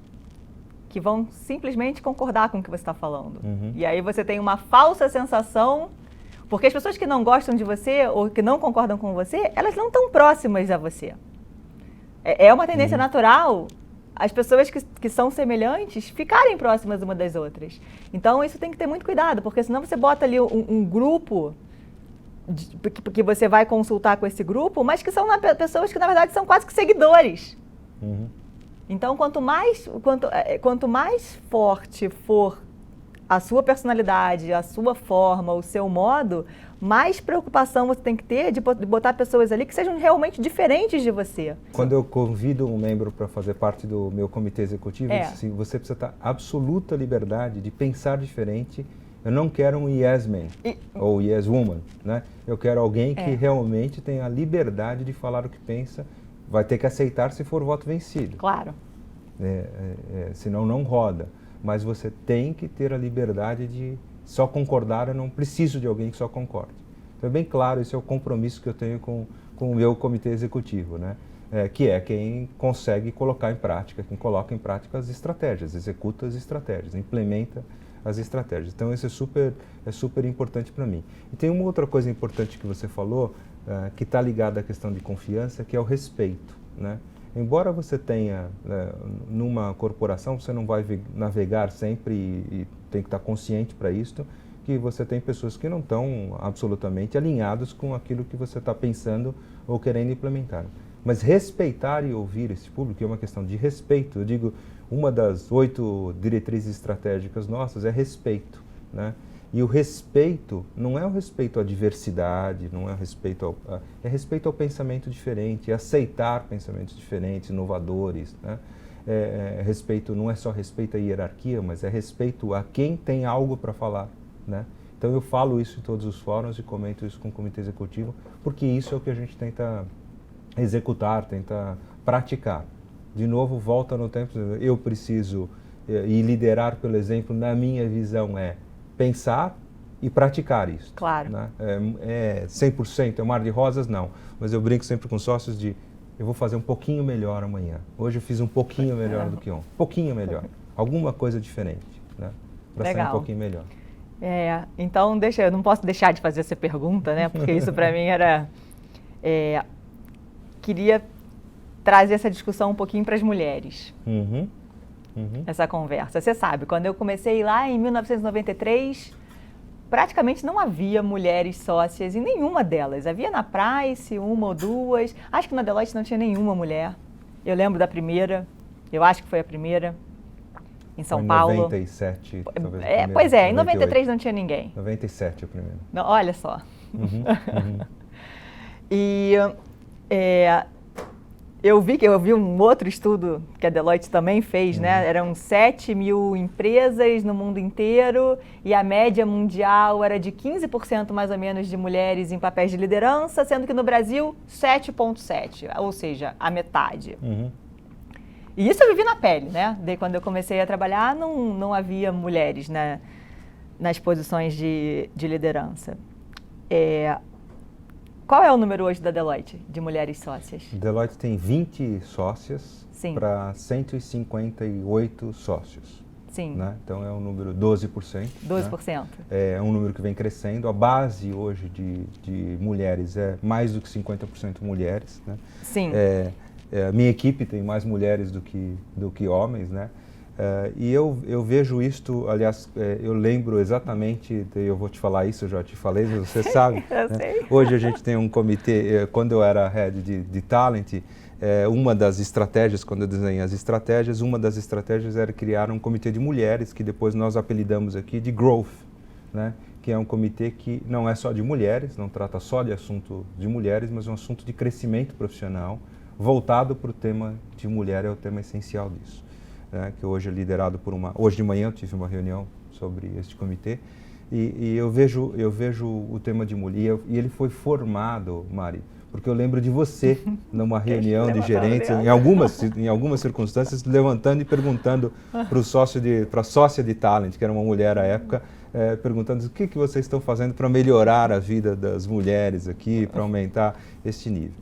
que vão simplesmente concordar com o que você está falando. E aí você tem uma falsa sensação, porque as pessoas que não gostam de você ou que não concordam com você, elas não estão próximas a você. É uma tendência natural as pessoas que são semelhantes ficarem próximas uma das outras. Então, isso tem que ter muito cuidado, porque senão você bota ali um grupo que você vai consultar com esse grupo, mas que são pessoas que, na verdade, são quase que seguidores. Então, quanto mais forte for a sua personalidade, a sua forma, o seu modo, mais preocupação você tem que ter de botar pessoas ali que sejam realmente diferentes de você. Quando eu convido um membro para fazer parte do meu comitê executivo, eu disse assim, você precisa ter absoluta liberdade de pensar diferente. Eu não quero um yes man ou yes woman, né? Eu quero alguém que realmente tenha a liberdade de falar o que pensa, vai ter que aceitar se for voto vencido. Claro. Senão não roda. Mas você tem que ter a liberdade de só concordar, eu não preciso de alguém que só concorde. Então é bem claro, esse é o compromisso que eu tenho com o meu comitê executivo, né? Que é quem consegue colocar em prática, quem coloca em prática as estratégias, executa as estratégias, implementa as estratégias. Então isso é super importante para mim. E tem uma outra coisa importante que você falou, que está ligada à questão de confiança, que é o respeito, né? Embora você tenha, numa corporação, você não vai navegar sempre e tem que estar consciente para isso, que você tem pessoas que não estão absolutamente alinhadas com aquilo que você está pensando ou querendo implementar. Mas respeitar e ouvir esse público é uma questão de respeito. Eu digo, uma das 8 diretrizes estratégicas nossas é respeito, né? E o respeito não é o respeito à diversidade, não é respeito ao pensamento diferente, é aceitar pensamentos diferentes, inovadores, né? Respeito não é só respeito à hierarquia, mas é respeito a quem tem algo para falar, né? Então eu falo isso em todos os fóruns e comento isso com o comitê executivo, porque isso é o que a gente tenta executar, tenta praticar. De novo, volta no tempo, eu preciso, e liderar pelo exemplo, na minha visão, pensar e praticar isso. Claro. Né? 100%, é um mar de rosas? Não. Mas eu brinco sempre com sócios eu vou fazer um pouquinho melhor amanhã. Hoje eu fiz um pouquinho melhor do que ontem. Um pouquinho melhor. Alguma coisa diferente, né? Para sair um pouquinho melhor. Então, eu não posso deixar de fazer essa pergunta, né? Porque isso para mim era... queria trazer essa discussão um pouquinho para as mulheres. Essa conversa. Você sabe, quando eu comecei lá em 1993, praticamente não havia mulheres sócias em nenhuma delas. Havia na Price, uma ou duas. Acho que na Deloitte não tinha nenhuma mulher. Eu lembro da primeira, eu acho que foi a primeira. em São Foi Paulo. Em 97, talvez. Pois é, em 98. 93 não tinha ninguém. 97 o primeiro. Não, olha só. Uhum. E eu vi um outro estudo que a Deloitte também fez, né? Eram 7 mil empresas no mundo inteiro e a média mundial era de 15% mais ou menos de mulheres em papéis de liderança, sendo que no Brasil 7,7%, ou seja, a metade. Uhum. E isso eu vivi na pele, né? Daí quando eu comecei a trabalhar não havia mulheres, né, nas posições de liderança. Qual é o número hoje da Deloitte de mulheres sócias? Deloitte tem 20 sócias para 158 sócios. Sim. Né? Então é um número 12%. 12%. Né? É um número que vem crescendo. A base hoje de mulheres é mais do que 50% mulheres. Né? Sim. A minha equipe tem mais mulheres do que homens, né? E eu vejo isto, aliás, eu lembro exatamente, eu vou te falar isso, eu já te falei, mas você sabe. Eu né? sei. Hoje a gente tem um comitê, quando eu era head de talent, uma das estratégias, quando eu desenhei as estratégias, uma das estratégias era criar um comitê de mulheres, que depois nós apelidamos aqui de Growth, né? Que é um comitê que não é só de mulheres, não trata só de assunto de mulheres, mas é um assunto de crescimento profissional, voltado para o tema de mulher, é o tema essencial disso. Que hoje é liderado por hoje de manhã eu tive uma reunião sobre este comitê e eu vejo o tema de mulher e ele foi formado, Mari, porque eu lembro de você numa reunião de gerentes, em algumas circunstâncias, levantando e perguntando para a sócia de talent, que era uma mulher à época, perguntando o que vocês estão fazendo para melhorar a vida das mulheres aqui, para aumentar este nível.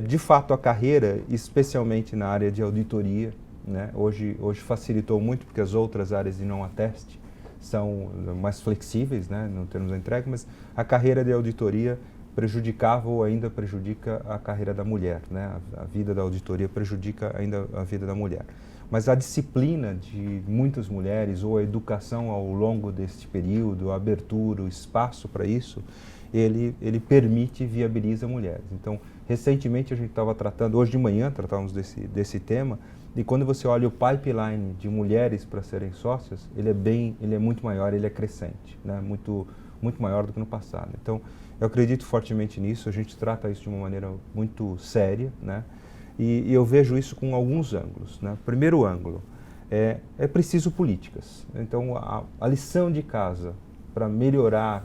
De fato, a carreira, especialmente na área de auditoria, né? Hoje facilitou muito porque as outras áreas de não ateste são mais flexíveis, né, no termos da entrega, mas a carreira de auditoria prejudicava ou ainda prejudica a carreira da mulher, né? A vida da auditoria prejudica ainda a vida da mulher. Mas a disciplina de muitas mulheres ou a educação ao longo deste período, a abertura, o espaço para isso, ele permite e viabiliza mulheres. Então, recentemente a gente estava tratando, hoje de manhã tratávamos desse tema, e quando você olha o pipeline de mulheres para serem sócias, ele é muito maior, ele é crescente, né? Muito maior do que no passado. Então, eu acredito fortemente nisso, a gente trata isso de uma maneira muito séria, né? E eu vejo isso com alguns ângulos, né? Primeiro ângulo, é preciso políticas. Então, a lição de casa para melhorar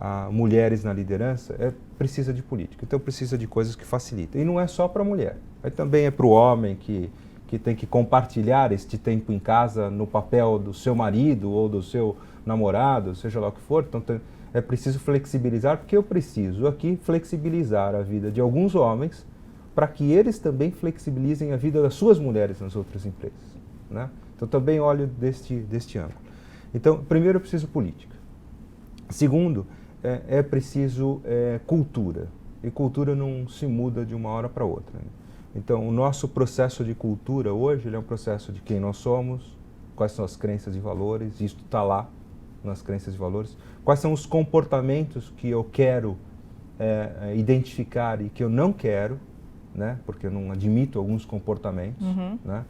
a mulheres na liderança precisa de política. Então, precisa de coisas que facilitem. E não é só para a mulher, também é para o homem que tem que compartilhar este tempo em casa no papel do seu marido ou do seu namorado, seja lá o que for. Então, é preciso flexibilizar, porque eu preciso aqui flexibilizar a vida de alguns homens para que eles também flexibilizem a vida das suas mulheres nas outras empresas, né? Então, também olho deste ângulo. Então, primeiro, eu preciso política. Segundo, é preciso cultura. E cultura não se muda de uma hora para outra, né? Então, o nosso processo de cultura hoje ele é um processo de quem nós somos, quais são as crenças e valores, isso está lá nas crenças e valores, quais são os comportamentos que eu quero identificar e que eu não quero, né, porque eu não admito alguns comportamentos, né,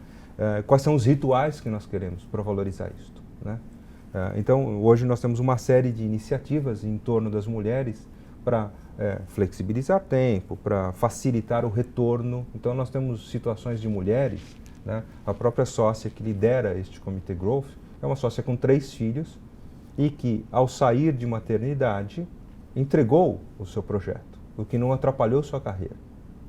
quais são os rituais que nós queremos para valorizar isto, né? Então, hoje nós temos uma série de iniciativas em torno das mulheres para flexibilizar tempo, para facilitar o retorno. Então, nós temos situações de mulheres, né? A própria sócia que lidera este Comitê Growth é uma sócia com 3 filhos e que, ao sair de maternidade, entregou o seu projeto, o que não atrapalhou sua carreira,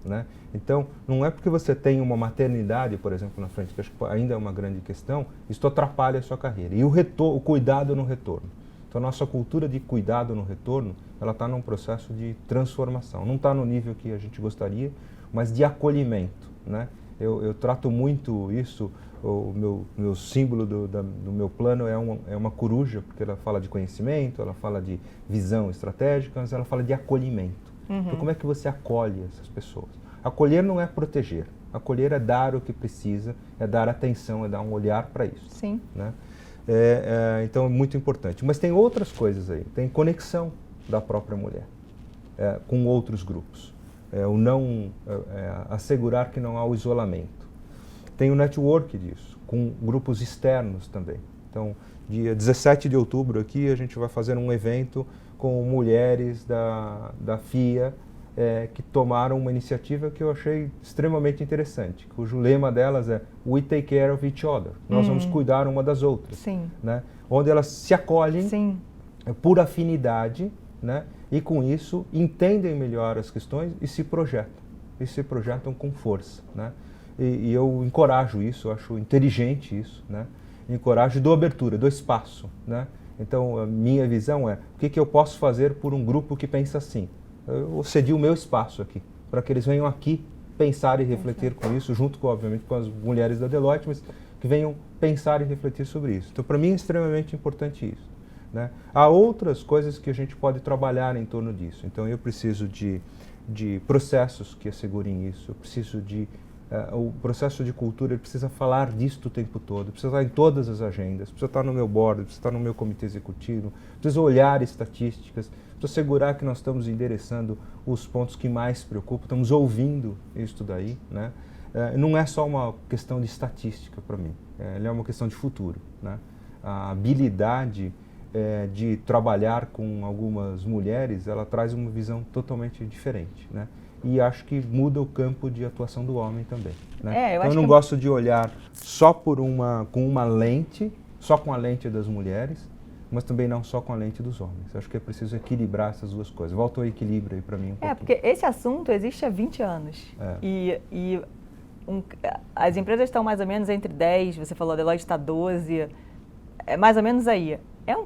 né? Então, não é porque você tem uma maternidade, por exemplo, na frente, que acho que ainda é uma grande questão, isso atrapalha a sua carreira. E o cuidado no retorno. Então, a nossa cultura de cuidado no retorno, ela está num processo de transformação. Não está no nível que a gente gostaria, mas de acolhimento, né? Eu trato muito isso, o meu símbolo do meu plano é uma coruja, porque ela fala de conhecimento, ela fala de visão estratégica, mas ela fala de acolhimento. Então, como é que você acolhe essas pessoas? Acolher não é proteger. Acolher é dar o que precisa, é dar atenção, é dar um olhar para isso. Sim. Né? Então, é muito importante. Mas tem outras coisas aí. Tem conexão da própria mulher com outros grupos. Assegurar que não há o isolamento. tem o network disso, com grupos externos também. Então, dia 17 de outubro aqui, a gente vai fazer um evento com mulheres da FIA, que tomaram uma iniciativa que eu achei extremamente interessante, cujo lema delas é "We take care of each other", nós vamos cuidar uma das outras. Sim. Né? Onde elas se acolhem Sim. por afinidade, né? E com isso entendem melhor as questões e se projetam com força. Né? E eu encorajo isso, eu acho inteligente isso, né? Encorajo e dou abertura, dou espaço. Né? Então, a minha visão é, o que eu posso fazer por um grupo que pensa assim? Eu cedi o meu espaço aqui, para que eles venham aqui pensar e refletir com isso, junto, obviamente, com as mulheres da Deloitte, mas que venham pensar e refletir sobre isso. Então, para mim, é extremamente importante isso. Né? Há outras coisas que a gente pode trabalhar em torno disso. Então, eu preciso de processos que assegurem isso, eu preciso de... o processo de cultura, ele precisa falar disso o tempo todo, precisa estar em todas as agendas, precisa estar no meu board, precisa estar no meu comitê executivo, precisa olhar estatísticas, precisa assegurar que nós estamos endereçando os pontos que mais preocupam, estamos ouvindo isso daí. Né? Não é só uma questão de estatística para mim, é uma questão de futuro. Né? A habilidade de trabalhar com algumas mulheres, ela traz uma visão totalmente diferente. Né? E acho que muda o campo de atuação do homem também. Né? Então eu não gosto de olhar só com uma lente, só com a lente das mulheres, mas também não só com a lente dos homens. Acho que é preciso equilibrar essas duas coisas. Volta ao equilíbrio aí para mim um pouquinho. Porque esse assunto existe há 20 anos. As empresas estão mais ou menos entre 10, você falou, a Deloitte está 12, mais ou menos aí.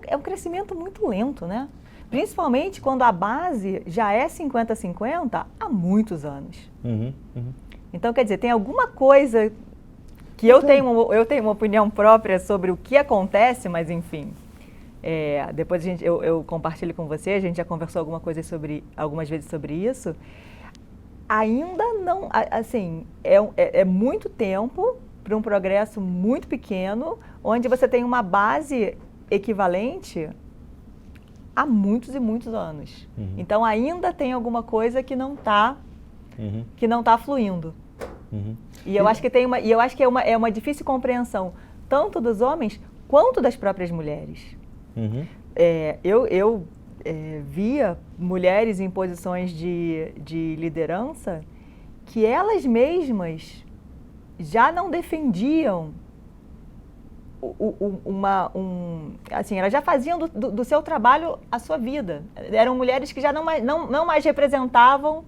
É um crescimento muito lento, né? Principalmente quando a base já é 50-50 há muitos anos. Então, quer dizer, tem alguma coisa que eu tenho uma opinião própria sobre o que acontece, mas enfim. Depois eu compartilho com você, a gente já conversou algumas vezes sobre isso. Ainda não, assim, é muito tempo para um progresso muito pequeno, onde você tem uma base equivalente há muitos e muitos anos. Então ainda tem alguma coisa que não está fluindo. E eu acho que é uma difícil compreensão tanto dos homens quanto das próprias mulheres. Eu via mulheres em posições de liderança que elas mesmas já não defendiam assim, elas já faziam do seu trabalho a sua vida. Eram mulheres que já não mais representavam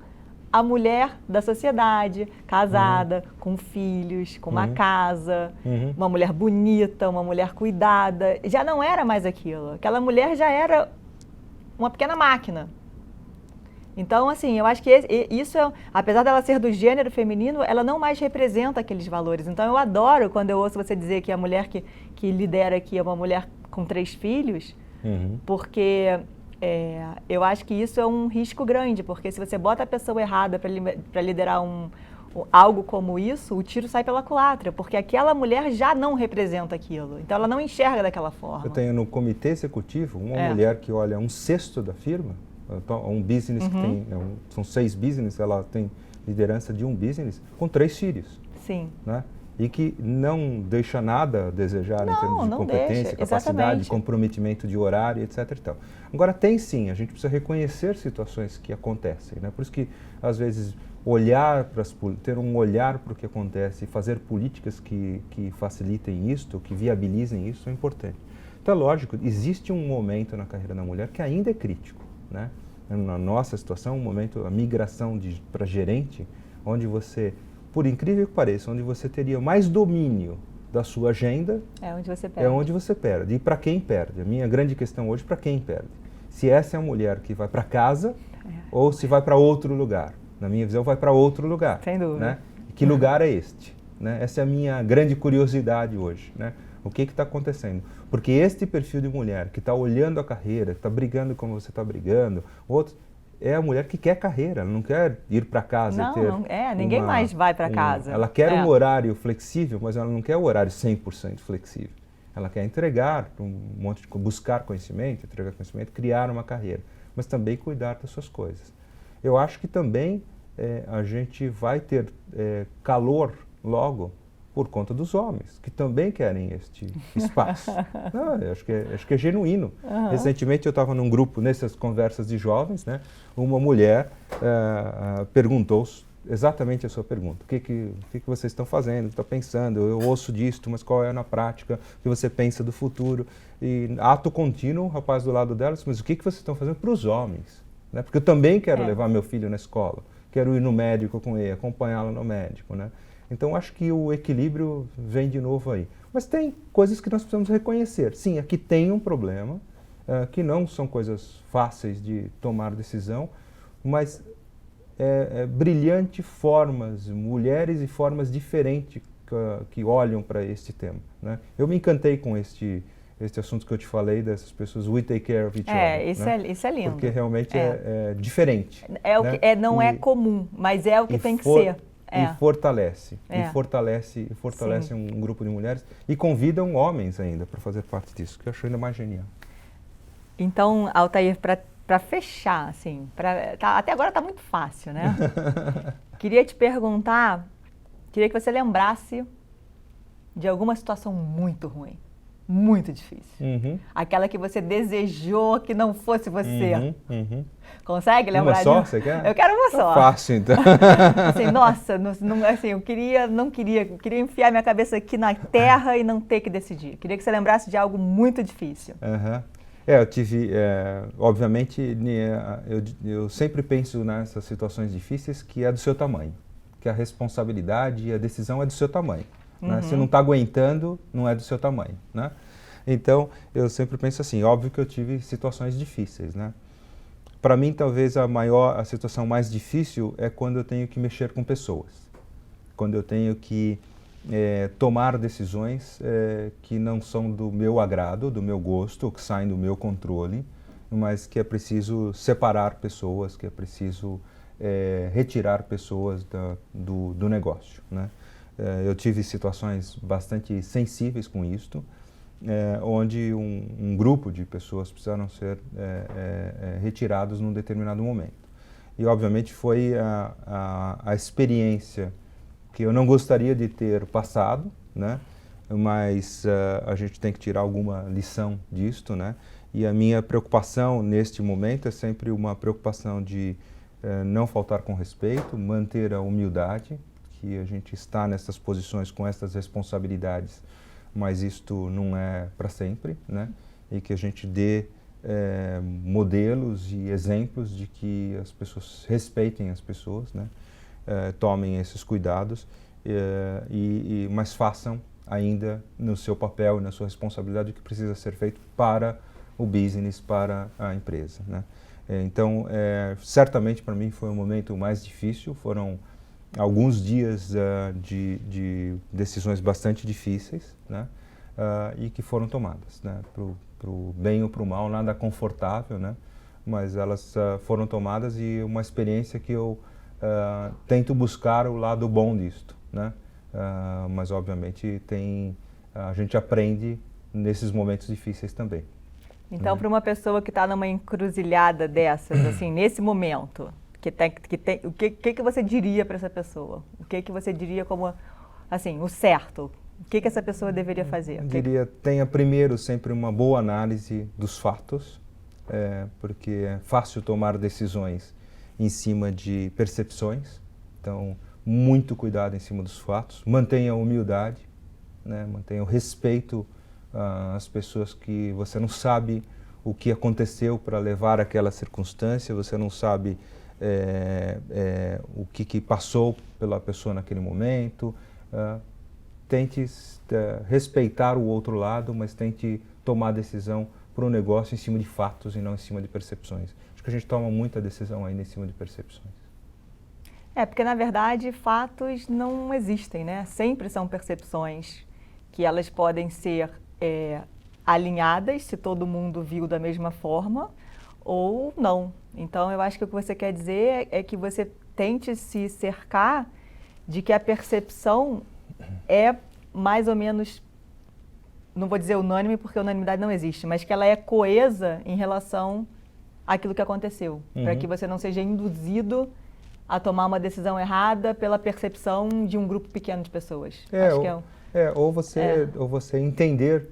a mulher da sociedade, casada, com filhos, com uma casa, uma mulher bonita, uma mulher cuidada. Já não era mais aquilo. Aquela mulher já era uma pequena máquina. Então, assim, eu acho que isso, apesar dela ser do gênero feminino, ela não mais representa aqueles valores. Então, eu adoro quando eu ouço você dizer que a mulher que lidera aqui é uma mulher com 3 filhos, porque eu acho que isso é um risco grande, porque se você bota a pessoa errada para liderar algo como isso, o tiro sai pela culatra, porque aquela mulher já não representa aquilo. Então, ela não enxerga daquela forma. Eu tenho no comitê executivo uma mulher que olha 1/6 da firma, um business que tem, são 6 business, ela tem liderança de um business com 3 filhos. Sim. Né? E que não deixa nada a desejar em termos de competência, capacidade, comprometimento de horário, etc. E tal. Agora tem sim, a gente precisa reconhecer situações que acontecem. Né? Por isso que, às vezes, ter um olhar para o que acontece e fazer políticas que facilitem isso, que viabilizem isso, é importante. Então, é lógico, existe um momento na carreira da mulher que ainda é crítico. Né? Na nossa situação, a migração para gerente, onde você, por incrível que pareça, onde você teria mais domínio da sua agenda, é onde você perde. E para quem perde? A minha grande questão hoje, para quem perde? Se essa é a mulher que vai para casa ou se vai para outro lugar. Na minha visão, vai para outro lugar. Sem dúvida. Né? E que lugar é este? Né? Essa é a minha grande curiosidade hoje. Né? O que está acontecendo? Porque este perfil de mulher que está olhando a carreira, que está brigando como você está brigando, é a mulher que quer carreira, ela não quer ir para casa e ter... ninguém mais vai para casa. Ela quer um horário flexível, mas ela não quer o horário 100% flexível. Ela quer entregar buscar conhecimento, entregar conhecimento, criar uma carreira, mas também cuidar das suas coisas. Eu acho que também a gente vai ter calor logo por conta dos homens, que também querem este espaço. Não, eu acho que é genuíno. Recentemente eu estava num grupo, nessas conversas de jovens, né, uma mulher perguntou exatamente a sua pergunta. O que vocês estão fazendo? Está pensando? Eu ouço disto, mas qual é na prática? O que você pensa do futuro? E ato contínuo, o rapaz do lado dela disse, mas o que vocês estão fazendo para os homens? Né? Porque eu também quero levar meu filho na escola, quero ir no médico com ele, acompanhá-lo no médico, né? Então, acho que o equilíbrio vem de novo aí. Mas tem coisas que nós precisamos reconhecer. Sim, aqui tem um problema, que não são coisas fáceis de tomar decisão, mas brilhantes formas, mulheres e formas diferentes que olham para este tema, né? Eu me encantei com este assunto que eu te falei, dessas pessoas, we take care of each other. Isso é lindo. Porque realmente é diferente. Não é comum, mas é o que tem que ser. E fortalece um grupo de mulheres e convidam homens ainda para fazer parte disso, que eu acho ainda mais genial. Então, Altair, para fechar, assim, até agora está muito fácil, né? Queria te perguntar, queria que você lembrasse de alguma situação muito ruim, muito difícil. Aquela que você desejou que não fosse você. Consegue lembrar disso? Uma só, você quer? Eu quero uma só. Fácil, então. Assim, nossa, assim, eu queria enfiar minha cabeça aqui na terra e não ter que decidir. Queria que você lembrasse de algo muito difícil. Eu tive, obviamente, eu sempre penso nessas situações difíceis que é do seu tamanho, que a responsabilidade e a decisão é do seu tamanho. Né? Se não está aguentando, não é do seu tamanho, né? Então, eu sempre penso assim, óbvio que eu tive situações difíceis, né? Para mim, talvez a situação mais difícil é quando eu tenho que mexer com pessoas, quando eu tenho que tomar decisões que não são do meu agrado, do meu gosto, que saem do meu controle, mas que é preciso separar pessoas, que é preciso retirar pessoas do negócio, né? Eu tive situações bastante sensíveis com isto, onde um grupo de pessoas precisaram ser retirados num determinado momento. E, obviamente, foi a experiência que eu não gostaria de ter passado, né? Mas a gente tem que tirar alguma lição disto, né? E a minha preocupação neste momento é sempre uma preocupação de não faltar com respeito, manter a humildade, que a gente está nessas posições com essas responsabilidades, mas isto não é para sempre, né? E que a gente dê modelos e exemplos de que as pessoas respeitem as pessoas, né? Tomem esses cuidados, mas façam ainda no seu papel e na sua responsabilidade o que precisa ser feito para o business, para a empresa, né? Então, certamente para mim foi um momento mais difícil, foram alguns dias de decisões bastante difíceis, né? E que foram tomadas, né? Pro bem ou pro mal, nada confortável, né? Mas elas foram tomadas e uma experiência que eu tento buscar o lado bom disto, né? Mas obviamente a gente aprende nesses momentos difíceis também. Então, para uma pessoa que está numa encruzilhada dessas, assim, nesse momento, o que você diria para essa pessoa? O que você diria como, assim, o certo? O que essa pessoa deveria fazer? Eu diria, tenha primeiro sempre uma boa análise dos fatos, porque é fácil tomar decisões em cima de percepções. Então, muito cuidado em cima dos fatos. Mantenha a humildade, né? Mantenha o respeito às pessoas que você não sabe o que aconteceu para levar aquela circunstância, você não sabe o que passou pela pessoa naquele momento. Tente respeitar o outro lado, mas tente tomar decisão para o negócio em cima de fatos e não em cima de percepções. Acho que a gente toma muita decisão ainda em cima de percepções. Porque na verdade fatos não existem, né? Sempre são percepções que elas podem ser alinhadas se todo mundo viu da mesma forma ou não. Então eu acho que o que você quer dizer é que você tente se cercar de que a percepção é mais ou menos, não vou dizer unânime porque unanimidade não existe, mas que ela é coesa em relação àquilo que aconteceu, para que você não seja induzido a tomar uma decisão errada pela percepção de um grupo pequeno de pessoas. Ou você entender,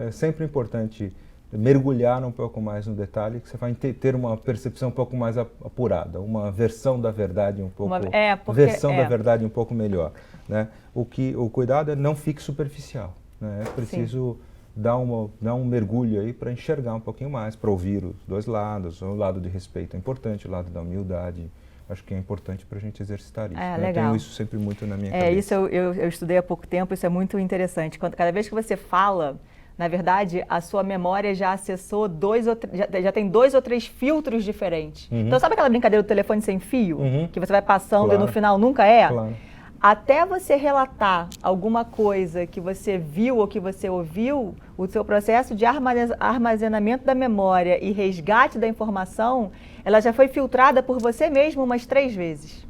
é sempre importante mergulhar um pouco mais no detalhe, que você vai ter uma percepção um pouco mais apurada, uma versão da verdade um pouco, da verdade um pouco melhor, né? O cuidado é não fique superficial, né? É preciso dar um mergulho aí para enxergar um pouquinho mais, para ouvir os dois lados. O lado de respeito é importante, o lado da humildade. Acho que é importante para a gente exercitar isso. Né? Eu tenho isso sempre muito na minha cabeça. Isso eu estudei há pouco tempo, isso é muito interessante. Cada vez que você fala, na verdade, a sua memória já acessou já tem 2 ou 3 filtros diferentes. Então, sabe aquela brincadeira do telefone sem fio? Que você vai passando e no final nunca é? Claro. Até você relatar alguma coisa que você viu ou que você ouviu, o seu processo de armazenamento da memória e resgate da informação, ela já foi filtrada por você mesmo umas 3 vezes.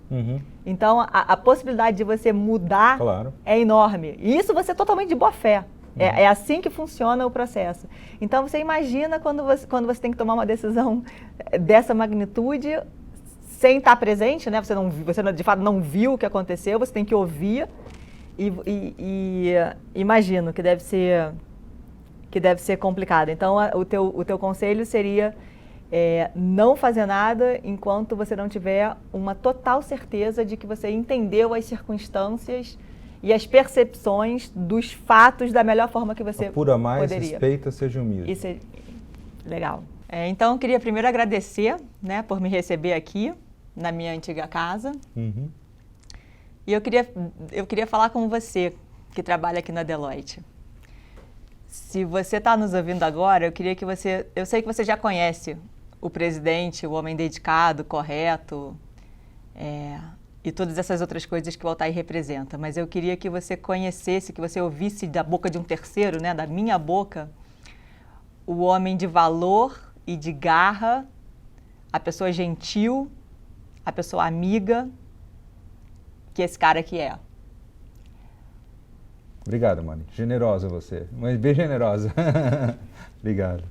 Então, a possibilidade de você mudar é enorme. E isso você totalmente de boa fé. É assim que funciona o processo. Então, você imagina quando você tem que tomar uma decisão dessa magnitude, sem estar presente, né? Você de fato não viu o que aconteceu, você tem que ouvir e imagino que deve ser complicado. Então, o teu conselho seria não fazer nada enquanto você não tiver uma total certeza de que você entendeu as circunstâncias e as percepções dos fatos da melhor forma que você apura mais, poderia. Respeita, seja humilde. Isso é legal. Então, eu queria primeiro agradecer, né, por me receber aqui na minha antiga casa. E eu queria falar com você, que trabalha aqui na Deloitte. Se você está nos ouvindo agora, eu sei que você já conhece o presidente, o homem dedicado, correto, e todas essas outras coisas que o Altair representa. Mas eu queria que você conhecesse, que você ouvisse da boca de um terceiro, né, da minha boca, o homem de valor e de garra, a pessoa gentil, a pessoa amiga, que esse cara aqui é. Obrigado, Mari. Generosa você, mas bem generosa. Obrigado.